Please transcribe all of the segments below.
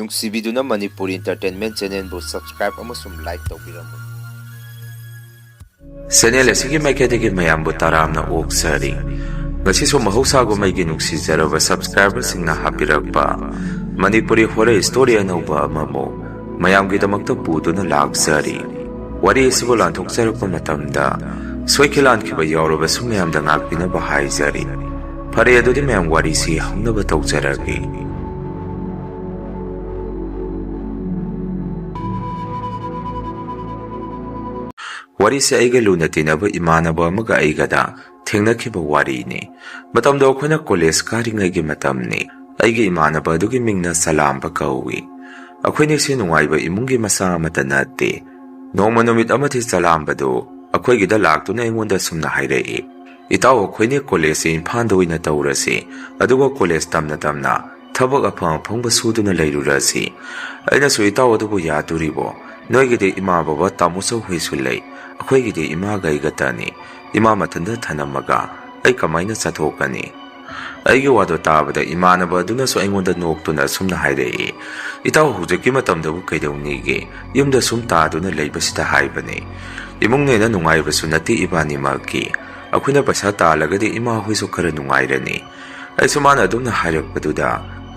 ꯅꯨꯡꯁꯤꯕꯤꯗꯨꯅ Manipuri entertainment ꯆꯦꯅꯦꯜꯕꯨ subscribe ꯑꯃꯁꯨꯡ like ꯇꯧꯕꯤꯔꯝꯃꯨ꯫ Channel ꯑꯁꯤꯒꯤ ꯃꯥꯏꯀꯩꯗꯒꯤ ꯃꯌꯥꯝꯕꯨ ꯇꯔꯥꯝꯅ ꯑꯣꯛꯆꯔꯤ꯫ ꯉꯁꯤꯁꯨ ꯃꯍꯧꯁꯥꯒꯨꯝ ꯑꯩꯒꯤ ꯅꯨꯡꯁꯤꯖꯔꯕ ꯁꯕꯁꯀ꯭ꯔꯥꯏꯕꯔꯁꯤꯡꯅ ꯍꯥꯞꯄꯤꯔꯛꯄ ꯃꯅꯤꯄꯨꯔꯤ ꯍꯣꯔꯔ ꯁ꯭ꯇꯣꯔꯤ ꯑꯅꯧꯕ ꯑꯃꯃꯨꯛ ꯃꯌꯥꯝꯒꯤꯗꯃꯛꯇ ꯄꯨꯗꯨꯅ ꯂꯥꯛꯆꯔꯤ꯫ ꯋꯥꯔꯤ ꯑꯁꯤꯕꯨ ꯂꯥꯟꯊꯣꯛꯆꯔꯛꯄ ꯃꯇꯝꯗ ꯁꯣꯏꯈꯤꯂꯥꯟꯈꯤꯕ ꯌꯥꯎꯔꯕꯁꯨ ꯃꯌꯥꯝꯗ ꯉꯥꯛꯄꯤꯅꯕ ꯍꯥꯏꯖꯔꯤ꯫ ꯐꯔꯦ ꯑꯗꯨꯗꯤ ꯃꯌꯥꯝ ꯋꯥꯔꯤꯁꯤ ꯍꯧꯅꯕ ꯇꯧꯖꯔꯒꯦ꯫ ꯋꯥꯔꯤꯁꯦ ꯑꯩꯒ ꯂꯨꯅ ꯇꯤꯟꯅꯕ ꯏꯃꯥꯟꯅꯕ ꯑꯃꯒ ꯑꯩꯒꯗ ꯊꯦꯡꯅꯈꯤꯕ ꯋꯥꯔꯤꯅꯤ꯫ ꯃꯇꯝꯗꯣ ꯑꯩꯈꯣꯏꯅ ꯀꯣꯂꯦꯖ ꯀꯥꯔꯤꯉꯩꯒꯤ ꯃꯇꯝꯅꯤ꯫ ꯑꯩꯒꯤ ꯏꯃꯥꯟꯅꯕ ꯑꯗꯨꯒꯤ ꯃꯤꯡꯅ ꯁꯂꯥꯝꯕ ꯀꯧꯏ꯫ ꯑꯩꯈꯣꯏꯅꯤꯁꯤ ꯅꯨꯡꯉꯥꯏꯕ ꯏꯃꯨꯡꯒꯤ ꯃꯆꯥ ꯑꯃꯠꯇ ꯅꯠꯇꯦ꯫ ꯅꯣꯡꯃ ꯅꯨꯃꯤꯠ ꯑꯃꯗꯤ ꯁꯂꯥꯝꯕꯗꯨ ꯑꯩꯈꯣꯏꯒꯤꯗ ꯂꯥꯛꯇꯨꯅ ꯑꯩꯉꯣꯟꯗ ꯁꯨꯝꯅ ꯍꯥꯏꯔꯛꯏ, "ꯏꯇꯥꯎ, ꯑꯩꯈꯣꯏꯅꯤ ꯀꯣꯂꯦꯖꯁꯤ ꯏꯝꯐꯥꯜꯗ ꯑꯣꯏꯅ ꯇꯧꯔꯁꯤ, ꯑꯗꯨꯒ ꯀꯣꯂꯦꯖ ꯇꯝꯅ ꯇꯝꯅ ꯊꯕꯛ ꯑꯐꯪ ꯑꯐꯪꯕ ꯁꯨꯗꯨꯅ ꯂꯩꯔꯨꯔꯁꯤ." ꯑꯩꯅꯁꯨ, "ꯏꯇꯥꯎ, ꯑꯗꯨꯕꯨ ꯌꯥꯗꯣꯔꯤꯕꯣ? ꯅꯣꯏꯒꯤꯗꯤ ꯏꯃꯥ ꯕꯕꯥ ꯇꯥꯃꯣꯆꯧ ꯍꯣꯏꯁꯨ ꯂꯩ, ꯑꯩꯈꯣꯏꯒꯤꯗꯤ ꯏꯃꯥꯒ ꯑꯩꯒꯇꯅꯤ꯫ ꯏꯃꯥ ꯃꯊꯟꯇ ꯊꯅꯝꯃꯒ ꯑꯩ ꯀꯃꯥꯏꯅ ꯆꯠꯊꯣꯛꯀꯅꯤ?" ꯑꯩꯒꯤ ꯋꯥꯗꯣ ꯇꯥꯕꯗ ꯏꯃꯥꯟꯅꯕ ꯑꯗꯨꯅꯁꯨ ꯑꯩꯉꯣꯟꯗ ꯅꯣꯛꯇꯨꯅ ꯁꯨꯝꯅ ꯍꯥꯏꯔꯛꯏ, "ꯏꯇꯥꯎ, ꯍꯧꯖꯤꯛꯀꯤ ꯃꯇꯝꯗꯕꯨ ꯀꯩꯗꯧꯅꯤꯒꯦ? ꯌꯨꯝꯗ ꯁꯨꯝ ꯇꯥꯗꯨꯅ ꯂꯩꯕꯁꯤꯗ ꯍꯥꯏꯕꯅꯤ꯫ ꯏꯃꯨꯡꯅꯦꯅ ꯅꯨꯡꯉꯥꯏꯕꯁꯨ ꯅꯠꯇꯦ ꯏꯕꯥꯅꯤꯃꯛꯀꯤ꯫ ꯑꯩꯈꯣꯏꯅ ꯄꯩꯁꯥ ꯇꯥꯜꯂꯒꯗꯤ ꯏꯃꯥ ꯍꯣꯏꯁꯨ ꯈꯔ ꯅꯨꯡꯉꯥꯏꯔꯅꯤ." ꯑꯩꯁꯨ ꯃꯥꯅ ꯑꯗꯨꯝꯅ ꯍꯥꯏꯔꯛꯄꯗꯨꯗ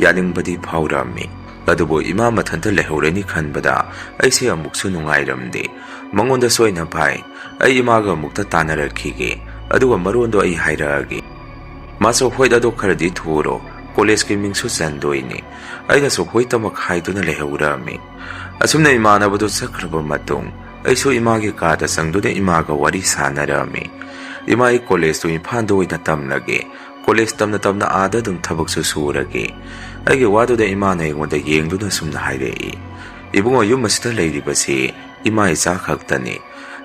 ꯌꯥꯅꯤꯡꯕꯗꯤ ꯐꯥꯎꯔꯝꯃꯤ꯫ ꯑꯗꯨꯕꯨ ꯏꯃꯥ ꯃꯊꯟꯇ ꯂꯩꯍꯧꯔꯅꯤ ꯈꯟꯕꯗ ꯑꯩꯁꯦ ꯑꯃꯨꯛꯁꯨ ꯅꯨꯡꯉꯥꯏꯔꯝꯗꯦ꯫ ꯃꯉꯣꯟꯗꯁꯨ ꯑꯩꯅ, "ꯚꯥꯏ, ꯑꯩ ꯏꯃꯥꯒ ꯑꯃꯨꯛꯇ ꯇꯥꯟꯅꯔꯛꯈꯤꯒꯦ, ꯑꯗꯨꯒ ꯃꯔꯣꯟꯗꯣ ꯑꯩ ꯍꯥꯏꯔꯛꯑꯒꯦ." ꯃꯥꯁꯨ, "ꯍꯣꯏ, ꯑꯗꯣ ꯈꯔꯗꯤ ꯊꯨꯔꯣ, ꯀꯣꯂꯦꯖꯀꯤ ꯃꯤꯡꯁꯨ ꯆꯟꯗꯣꯏꯅꯤ." ꯑꯩꯅꯁꯨ ꯍꯣꯏꯇꯃꯛ ꯍꯥꯏꯗꯨꯅ ꯂꯩꯍꯧꯔꯝꯃꯤ꯫ ꯑꯁꯨꯝꯅ ꯏꯃꯥꯟꯅꯕꯗꯨ ꯆꯠꯈ꯭ꯔꯕ ꯃꯇꯨꯡ ꯑꯩꯁꯨ ꯏꯃꯥꯒꯤ ꯀꯥꯗ ꯆꯪꯗꯨꯅ ꯏꯃꯥꯒ ꯋꯥꯔꯤ ꯁꯥꯟꯅꯔꯝꯃꯤ꯫ "ꯏꯃꯥ, ꯑꯩ ꯀꯣꯂꯦꯖꯇꯨ ꯏꯝꯐꯥꯜꯗ ꯑꯣꯏꯅ ꯇꯝꯂꯒꯦ, ꯀꯣꯂꯦꯖ ꯇꯝꯅ ꯇꯝꯅ ꯑꯥꯗ ꯑꯗꯨꯝ ꯊꯕꯛꯁꯨ ꯁꯨꯔꯒꯦ." ꯑꯩꯒꯤ ꯋꯥꯗꯨꯗ ꯏꯃꯥꯅ ꯑꯩꯉꯣꯟꯗ ꯌꯦꯡꯗꯨꯅ ꯁꯨꯝꯅ ꯍꯥꯏꯔꯛꯏ, "ꯏꯕꯨꯡꯉꯣ, ꯌꯨꯝ ꯑꯁꯤꯗ ꯂꯩꯔꯤꯕꯁꯤ ꯏꯃꯥ ꯏꯆꯥ ꯈꯛꯇꯅꯤ.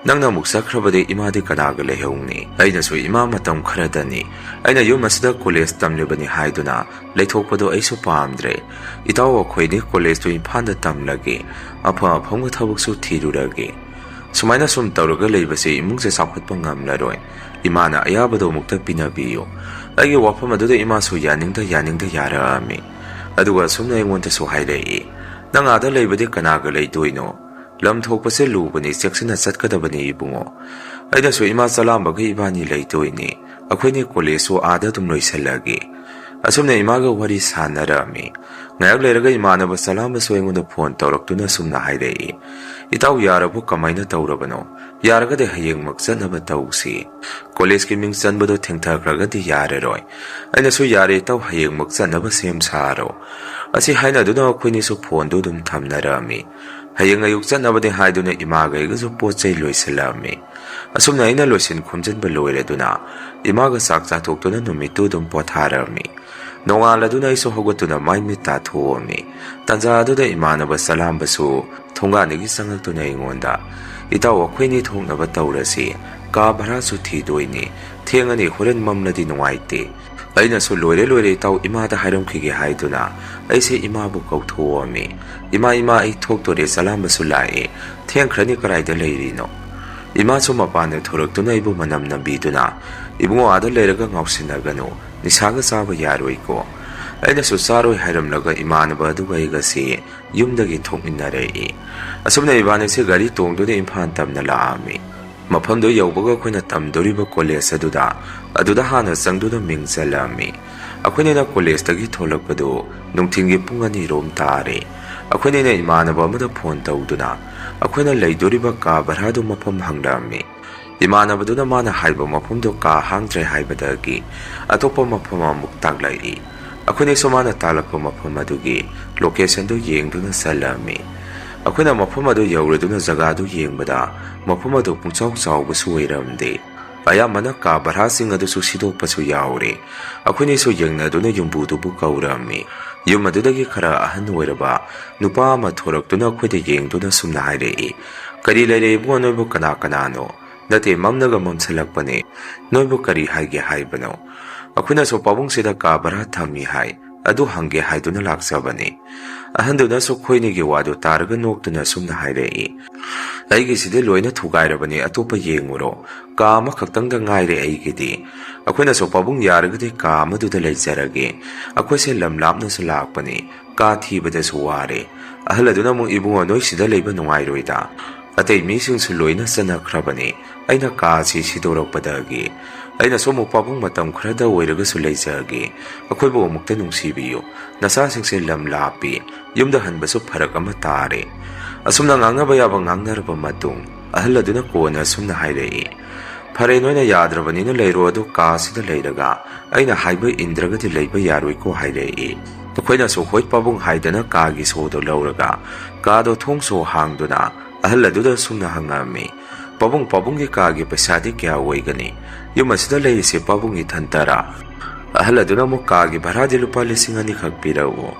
ꯅꯪꯅ ꯑꯃꯨꯛ ꯆꯠꯈ꯭ꯔꯕꯗꯤ ꯏꯃꯥꯗꯤ ꯀꯅꯥꯒ ꯂꯩꯍꯧꯅꯤ?" ꯑꯩꯅꯁꯨ, "ꯏꯃꯥ, ꯃꯇꯝ ꯈꯔꯗꯅꯤ. ꯑꯩꯅ ꯌꯨꯝ ꯑꯁꯤꯗ ꯀꯣꯂꯦꯖ ꯇꯝꯂꯤꯕꯅꯤ ꯍꯥꯏꯗꯨꯅ ꯂꯩꯊꯣꯛꯄꯗꯣ ꯑꯩꯁꯨ ꯄꯥꯝꯗ꯭ꯔꯦ. ꯏꯇꯥꯎ, ꯑꯩꯈꯣꯏꯅꯤ ꯀꯣꯂꯦꯖꯇꯨ ꯏꯝꯐꯥꯜꯗ ꯇꯝꯂꯒꯦ, ꯑꯐꯪ ꯑꯐꯪꯕ ꯊꯕꯛꯁꯨ ꯊꯤꯔꯨꯔꯒꯦ. ꯁꯨꯃꯥꯏꯅ ꯁꯨꯝ ꯇꯧꯔꯒ ꯂꯩꯕꯁꯤ ꯏꯃꯨꯡꯁꯦ ꯆꯥꯎꯈꯠꯄ ꯉꯝꯂꯔꯣꯏ. ꯏꯃꯥꯅ ꯑꯌꯥꯕꯗꯣ ꯑꯃꯨꯛꯇ ꯄꯤꯅꯕꯤꯌꯨ." ꯑꯩꯒꯤ ꯋꯥꯐꯝ ꯑꯗꯨꯗ ꯏꯃꯥꯁꯨ ꯌꯥꯅꯤꯡꯗ ꯌꯥꯔꯛꯑꯝꯃꯤ꯫ ꯑꯗꯨꯒ ꯑꯁꯨꯝꯅ ꯑꯩꯉꯣꯟꯗꯁꯨ ꯍꯥꯏꯔꯛꯏ, "ꯅꯪ ꯑꯥꯗ ꯂꯩꯕꯗꯤ ꯀꯅꯥꯒ ꯂꯩꯗꯣꯏꯅꯣ? ꯂꯝ ꯊꯣꯛꯄꯁꯦ ꯂꯨꯕꯅꯤ, ꯆꯦꯛꯁꯤꯟꯅ ꯆꯠꯀꯗꯕꯅꯤ ꯏꯕꯨꯡꯉꯣ." ꯑꯩꯅꯁꯨ, "ꯏꯃꯥ, ꯆꯂꯥꯝꯕꯒ ꯏꯕꯥꯅꯤ ꯂꯩꯗꯣꯏꯅꯤ. ꯑꯩꯈꯣꯏꯅꯤ ꯀꯣꯂꯦꯖꯁꯨ ꯑꯥꯗ ꯑꯗꯨꯝ ꯂꯣꯏꯁꯤꯜꯂꯒꯦ." ꯑꯁꯨꯝꯅ ꯏꯃꯥꯒ ꯋꯥꯔꯤ ꯁꯥꯟꯅꯔꯝꯃꯤ꯫ ꯉꯥꯏꯍꯥꯛ ꯂꯩꯔꯒ ꯏꯃꯥꯟꯅꯕ ꯆꯂꯥꯝꯕꯁꯨ ꯑꯩꯉꯣꯟꯗ ꯐꯣꯟ ꯇꯧꯔꯛꯇꯨꯅ ꯁꯨꯝꯅ ꯍꯥꯏꯔꯛꯏ, "ꯏꯇꯥꯎ, ꯌꯥꯔꯕꯣ? ꯀꯃꯥꯏꯅ ꯇꯧꯔꯕꯅꯣ? ꯌꯥꯔꯒꯗꯤ ꯍꯌꯦꯡꯃꯛ ꯆꯠꯅꯕ ꯇꯧꯁꯤ. ꯀꯣꯂꯦꯖꯀꯤ ꯃꯤꯡ ꯆꯟꯕꯗꯣ ꯊꯦꯡꯊꯈ꯭ꯔꯒꯗꯤ ꯌꯥꯔꯔꯣꯏ." ꯑꯩꯅꯁꯨ, "ꯌꯥꯔꯦ ꯏꯇꯥꯎ, ꯍꯌꯦꯡꯃꯛ ꯆꯠꯅꯕ ꯁꯦꯝ ꯁꯥꯔꯣ." ꯑꯁꯤ ꯍꯥꯏꯅꯗꯨꯅ ꯑꯩꯈꯣꯏꯅꯤꯁꯨ ꯐꯣꯟꯗꯨ ꯑꯗꯨꯝ ꯊꯝꯅꯔꯝꯃꯤ꯫ ꯍꯌꯦꯡ ꯑꯌꯨꯛ ꯆꯠꯅꯕꯅꯤ ꯍꯥꯏꯗꯨꯅ ꯏꯃꯥꯒ ꯑꯩꯒꯁꯨ ꯄꯣꯠ ꯆꯩ ꯂꯣꯏꯁꯤꯜꯂꯝꯃꯤ꯫ ꯑꯁꯨꯝꯅ ꯑꯩꯅ ꯂꯣꯏꯁꯤꯟ ꯈꯣꯝꯖꯤꯟꯕ ꯂꯣꯏꯔꯗꯨꯅ ꯏꯃꯥꯒ ꯆꯥꯛ ꯆꯥꯊꯣꯛꯇꯨꯅ ꯅꯨꯃꯤꯠꯇꯨ ꯑꯗꯨꯝ ꯄꯣꯊꯥꯔꯝꯃꯤ꯫ ꯅꯣꯡꯉꯥꯜꯂꯗꯨꯅ ꯑꯩꯁꯨ ꯍꯧꯒꯠꯇꯨꯅ ꯃꯥꯏ ꯃꯤꯠ ꯇꯥꯊꯣꯛꯑꯝꯃꯤ꯫ ꯇꯥꯟꯖꯥ ꯑꯗꯨꯗ ꯏꯃꯥꯟꯅꯕ ꯆꯂꯥꯝꯕꯁꯨ ꯊꯣꯡꯒꯥꯟꯗꯒꯤ ꯆꯪꯉꯛꯇꯨꯅ ꯑꯩꯉꯣꯟꯗ, "ꯏꯇꯥꯎ, ꯑꯩꯈꯣꯏꯅꯤ ꯊꯣꯛꯅꯕ ꯇꯧꯔꯁꯤ. ꯀꯥ ꯚꯔꯥꯁꯨ ꯊꯤꯗꯣꯏꯅꯤ. ꯊꯦꯡꯉꯅꯤ, ꯍꯣꯔꯦꯟ ꯃꯝꯂꯗꯤ ꯅꯨꯡꯉꯥꯏꯇꯦ." ꯑꯩꯅꯁꯨ, "ꯂꯣꯏꯔꯦ ꯏꯇꯥꯎ, ꯏꯃꯥꯗ ꯍꯥꯏꯔꯝꯈꯤꯒꯦ." ꯍꯥꯏꯗꯨꯅ ꯑꯩꯁꯦ ꯏꯃꯥꯕꯨ ꯀꯧꯊꯣꯛꯑꯝꯃꯤ꯫ "ꯏꯃꯥ, ꯑꯩ ꯊꯣꯛꯇꯣꯔꯦ, ꯆꯂꯥꯝꯕꯁꯨ ꯂꯥꯛꯑꯦ. ꯊꯦꯡꯈ꯭ꯔꯅꯤ, ꯀꯗꯥꯏꯗ ꯂꯩꯔꯤꯅꯣ?" ꯏꯃꯥꯁꯨ ꯃꯄꯥꯟꯗ ꯊꯣꯔꯛꯇꯨꯅ ꯑꯩꯕꯨ ꯃꯅꯝ ꯅꯝꯕꯤꯗꯨꯅ, "ꯏꯕꯨꯡꯉꯣ, ꯑꯥꯗ ꯂꯩꯔꯒ ꯉꯥꯎꯁꯤꯟꯅꯒꯅꯨ, ꯅꯤꯁꯥꯒ ꯆꯥꯕ ꯌꯥꯔꯣꯏꯀꯣ." ꯑꯩꯅꯁꯨ ꯆꯥꯔꯣꯏ ꯍꯥꯏꯔꯝꯂꯒ ꯏꯃꯥꯟꯅꯕ ꯑꯗꯨꯒ ꯑꯩꯒꯁꯤ ꯌꯨꯝꯗꯒꯤ ꯊꯣꯛꯃꯤꯟꯅꯔꯛꯏ꯫ ꯑꯁꯨꯝꯅ ꯏꯕꯥꯅꯤꯁꯤ ꯒꯥꯔꯤ ꯇꯣꯡꯗꯨꯅ ꯏꯝꯐꯥꯜ ꯇꯝꯅ ꯂꯥꯛꯑꯝꯃꯤ꯫ ꯃꯐꯝꯗꯨ ꯌꯧꯕꯒ ꯑꯩꯈꯣꯏꯅ ꯇꯝꯗꯣꯔꯤꯕ ꯀꯣꯂꯦꯖ ꯑꯗꯨꯗ ꯍꯥꯟꯅ ꯆꯪꯗꯨꯅ ꯃꯤꯡ ꯆꯜꯂꯝꯃꯤ꯫ ꯑꯩꯈꯣꯏꯅꯤꯅ ꯀꯣꯂꯦꯖꯇꯒꯤ ꯊꯣꯛꯂꯛꯄꯗꯨ ꯅꯨꯡꯊꯤꯜꯒꯤ ꯄꯨꯡ 2 ꯇꯥꯔꯦ꯫ ꯑꯩꯈꯣꯏꯅꯤꯅ ꯏꯃꯥꯟꯅꯕ ꯑꯃꯗ ꯐꯣꯟ ꯇꯧꯗꯨꯅ ꯑꯩꯈꯣꯏꯅ ꯂꯩꯗꯣꯔꯤꯕ ꯀꯥ ꯚꯔꯥꯗꯨ ꯃꯐꯝ ꯍꯪꯂꯝꯃꯤ꯫ ꯏꯃꯥꯟꯅꯕꯗꯨꯅ ꯃꯥꯅ ꯍꯥꯏꯕ ꯃꯐꯝꯗꯨ ꯀꯥ ꯍꯥꯡꯗ꯭ꯔꯦ ꯍꯥꯏꯕꯗꯒꯤ ꯑꯇꯣꯞꯄ ꯃꯐꯝ ꯑꯃꯨꯛ ꯇꯥꯛꯂꯛꯏ꯫ ꯑꯩꯈꯣꯏꯅꯤꯁꯨ ꯃꯥꯅ ꯇꯥꯛꯂꯛꯄ ꯃꯐꯝ ꯑꯗꯨꯒꯤ ꯂꯣꯀꯦꯁꯟꯗꯨ ꯌꯦꯡꯗꯨꯅ ꯆꯠꯂꯝꯃꯤ꯫ ꯑꯩꯈꯣꯏꯅ ꯃꯐꯝ ꯑꯗꯨ ꯌꯧꯔꯗꯨꯅ ꯖꯒꯥꯗꯨ ꯌꯦꯡꯕꯗ ꯃꯐꯝ ꯑꯗꯨ ꯄꯨꯡꯆꯥꯎ ꯆꯥꯎꯕꯁꯨ ꯑꯣꯏꯔꯝꯗꯦ꯫ ꯑꯌꯥꯝꯕꯅ ꯀꯥ ꯚꯔꯥꯁꯤꯡ ꯑꯗꯨꯁꯨ ꯁꯤꯗꯣꯛꯄꯁꯨ ꯌꯥꯎꯔꯦ꯫ ꯑꯩꯈꯣꯏꯅꯤꯁꯨ ꯌꯦꯡꯅꯗꯨꯅ ꯌꯨꯝꯕꯨꯗꯨꯕꯨ ꯀꯧꯔꯝꯃꯤ꯫ ꯌꯨꯝ ꯑꯗꯨꯗꯒꯤ ꯈꯔ ꯑꯍꯟ ꯑꯣꯏꯔꯕ ꯅꯨꯄꯥ ꯑꯃ ꯊꯣꯔꯛꯇꯨꯅ ꯑꯩꯈꯣꯏꯗ ꯌꯦꯡꯗꯨꯅ ꯁꯨꯝꯅ ꯍꯥꯏꯔꯛꯏ, "ꯀꯔꯤ ꯂꯩꯔꯦ ꯏꯕꯨꯡꯉꯣ, ꯅꯣꯏꯕꯨ ꯀꯅꯥꯅꯣ? ꯅꯠꯇꯦ, ꯃꯝꯅꯒ ꯃꯝꯁꯤꯜꯂꯛꯄꯅꯦ. ꯅꯣꯏꯕꯨ ꯀꯔꯤ ꯍꯥꯏꯒꯦ ꯍꯥꯏꯕꯅꯣ?" ꯑꯩꯈꯣꯏꯅꯁꯨ, "ꯄꯥꯕꯨꯡꯁꯤꯗ ꯀꯥ ꯚꯔꯥ ꯊꯝꯃꯤ ꯍꯥꯏ, ꯑꯗꯨ ꯍꯪꯒꯦ ꯍꯥꯏꯗꯨꯅ ꯂꯥꯛꯆꯕꯅꯤ." ꯑꯍꯟꯗꯨꯅꯁꯨ ꯑꯩꯈꯣꯏꯅꯤꯒꯤ ꯋꯥꯗꯨ ꯇꯥꯔꯒ ꯅꯣꯛꯇꯨꯅ ꯁꯨꯝꯅ ꯍꯥꯏꯔꯛꯏ, "ꯑꯩꯒꯤꯁꯤꯗꯤ ꯂꯣꯏꯅ ꯊꯨꯒꯥꯏꯔꯕꯅꯤ, ꯑꯇꯣꯞꯄ ꯌꯦꯡꯉꯨꯔꯣ. ꯀꯥ ꯑꯃꯈꯛꯇꯪꯗ ꯉꯥꯏꯔꯦ ꯑꯩꯒꯤꯗꯤ." ꯑꯩꯈꯣꯏꯅꯁꯨ, "ꯄꯥꯕꯨꯡ, ꯌꯥꯔꯒꯗꯤ ꯀꯥ ꯑꯃꯗꯨꯗ ꯂꯩꯖꯔꯒꯦ. ꯑꯩꯈꯣꯏꯁꯦ ꯂꯝ ꯂꯥꯞꯅꯁꯨ ꯂꯥꯛꯄꯅꯤ, ꯀꯥ ꯊꯤꯕꯗꯁꯨ ꯋꯥꯔꯦ꯫ ꯑꯍꯜ ꯑꯗꯨꯅ ꯑꯃꯨꯛ ꯏꯕꯨꯡꯉꯣ ꯅꯣꯏ ꯁꯤꯗ ꯂꯩꯕ ꯅꯨꯡꯉꯥꯏꯔꯣꯏꯗ, ꯑꯇꯩ ꯃꯤꯁꯤꯡꯁꯨ ꯂꯣꯏꯅ ꯆꯠꯅꯈ꯭ꯔꯕꯅꯤ ꯑꯩꯅ ꯀꯥꯁꯤ ꯁꯤꯗꯣꯔꯛꯄꯗꯒꯤ꯫ ꯑꯩꯅꯁꯨ ꯑꯃꯨꯛ ꯄꯥꯕꯨꯡ ꯃꯇꯝ ꯈꯔꯗ ꯑꯣꯏꯔꯒꯁꯨ ꯂꯩꯖꯒꯦ, ꯑꯩꯈꯣꯏꯕꯨ ꯑꯃꯨꯛꯇ ꯅꯨꯡꯁꯤꯕꯤꯌꯨ, ꯅꯆꯥꯁꯤꯡꯁꯦ ꯂꯝ ꯂꯥꯞꯄꯤ, ꯌꯨꯝꯗ ꯍꯟꯕꯁꯨ ꯐꯔꯛ ꯑꯃ ꯇꯥꯔꯦ꯫ ꯑꯁꯨꯝꯅ ꯉꯥꯡꯅꯕ ꯌꯥꯕ ꯉꯥꯡꯅꯔꯕ ꯃꯇꯨꯡ ꯑꯍꯜ ꯑꯗꯨꯅ ꯀꯣꯟꯅ ꯑꯁꯨꯝꯅ ꯍꯥꯏꯔꯛꯏ, ꯐꯔꯦ ꯅꯣꯏꯅ ꯌꯥꯗ꯭ꯔꯕꯅꯤꯅ ꯂꯩꯔꯣ, ꯑꯗꯨ ꯀꯥꯁꯤꯗ ꯂꯩꯔꯒ ꯑꯩꯅ ꯍꯥꯏꯕ ꯏꯟꯗ꯭ꯔꯒꯗꯤ ꯂꯩꯕ ꯌꯥꯔꯣꯏꯀꯣ ꯍꯥꯏꯔꯛꯏ꯫ ꯑꯩꯈꯣꯏꯅꯁꯨ ꯍꯣꯏ ꯄꯥꯕꯨꯡ ꯍꯥꯏꯗꯅ ꯀꯥꯒꯤ ꯁꯣꯗꯣ ꯂꯧꯔꯒ ꯀꯥꯗꯣ ꯊꯣꯡ ꯁꯣ ꯍꯥꯡꯗꯨꯅ ꯑꯍꯜ ꯑꯗꯨꯗ ꯁꯨꯝꯅ ꯍꯪꯉꯝꯃꯤ, ꯄꯥꯕꯨꯡꯒꯤ ꯀꯥꯒꯤ ꯄꯩꯁꯥꯗꯤ ꯀꯌꯥ ꯑꯣꯏꯒꯅꯤ? ꯌꯨꯝ ꯑꯁꯤꯗ ꯂꯩꯔꯤꯁꯦ ꯄꯥꯕꯨꯡ ꯏꯊꯟꯇꯔꯥ? ꯑꯍꯜ ꯑꯗꯨꯅ ꯑꯃꯨꯛ ꯀꯥꯒꯤ ꯚꯔꯥꯗꯤ ꯂꯨꯄꯥ 2,000 ꯈꯛ ꯄꯤꯔꯛꯎ꯫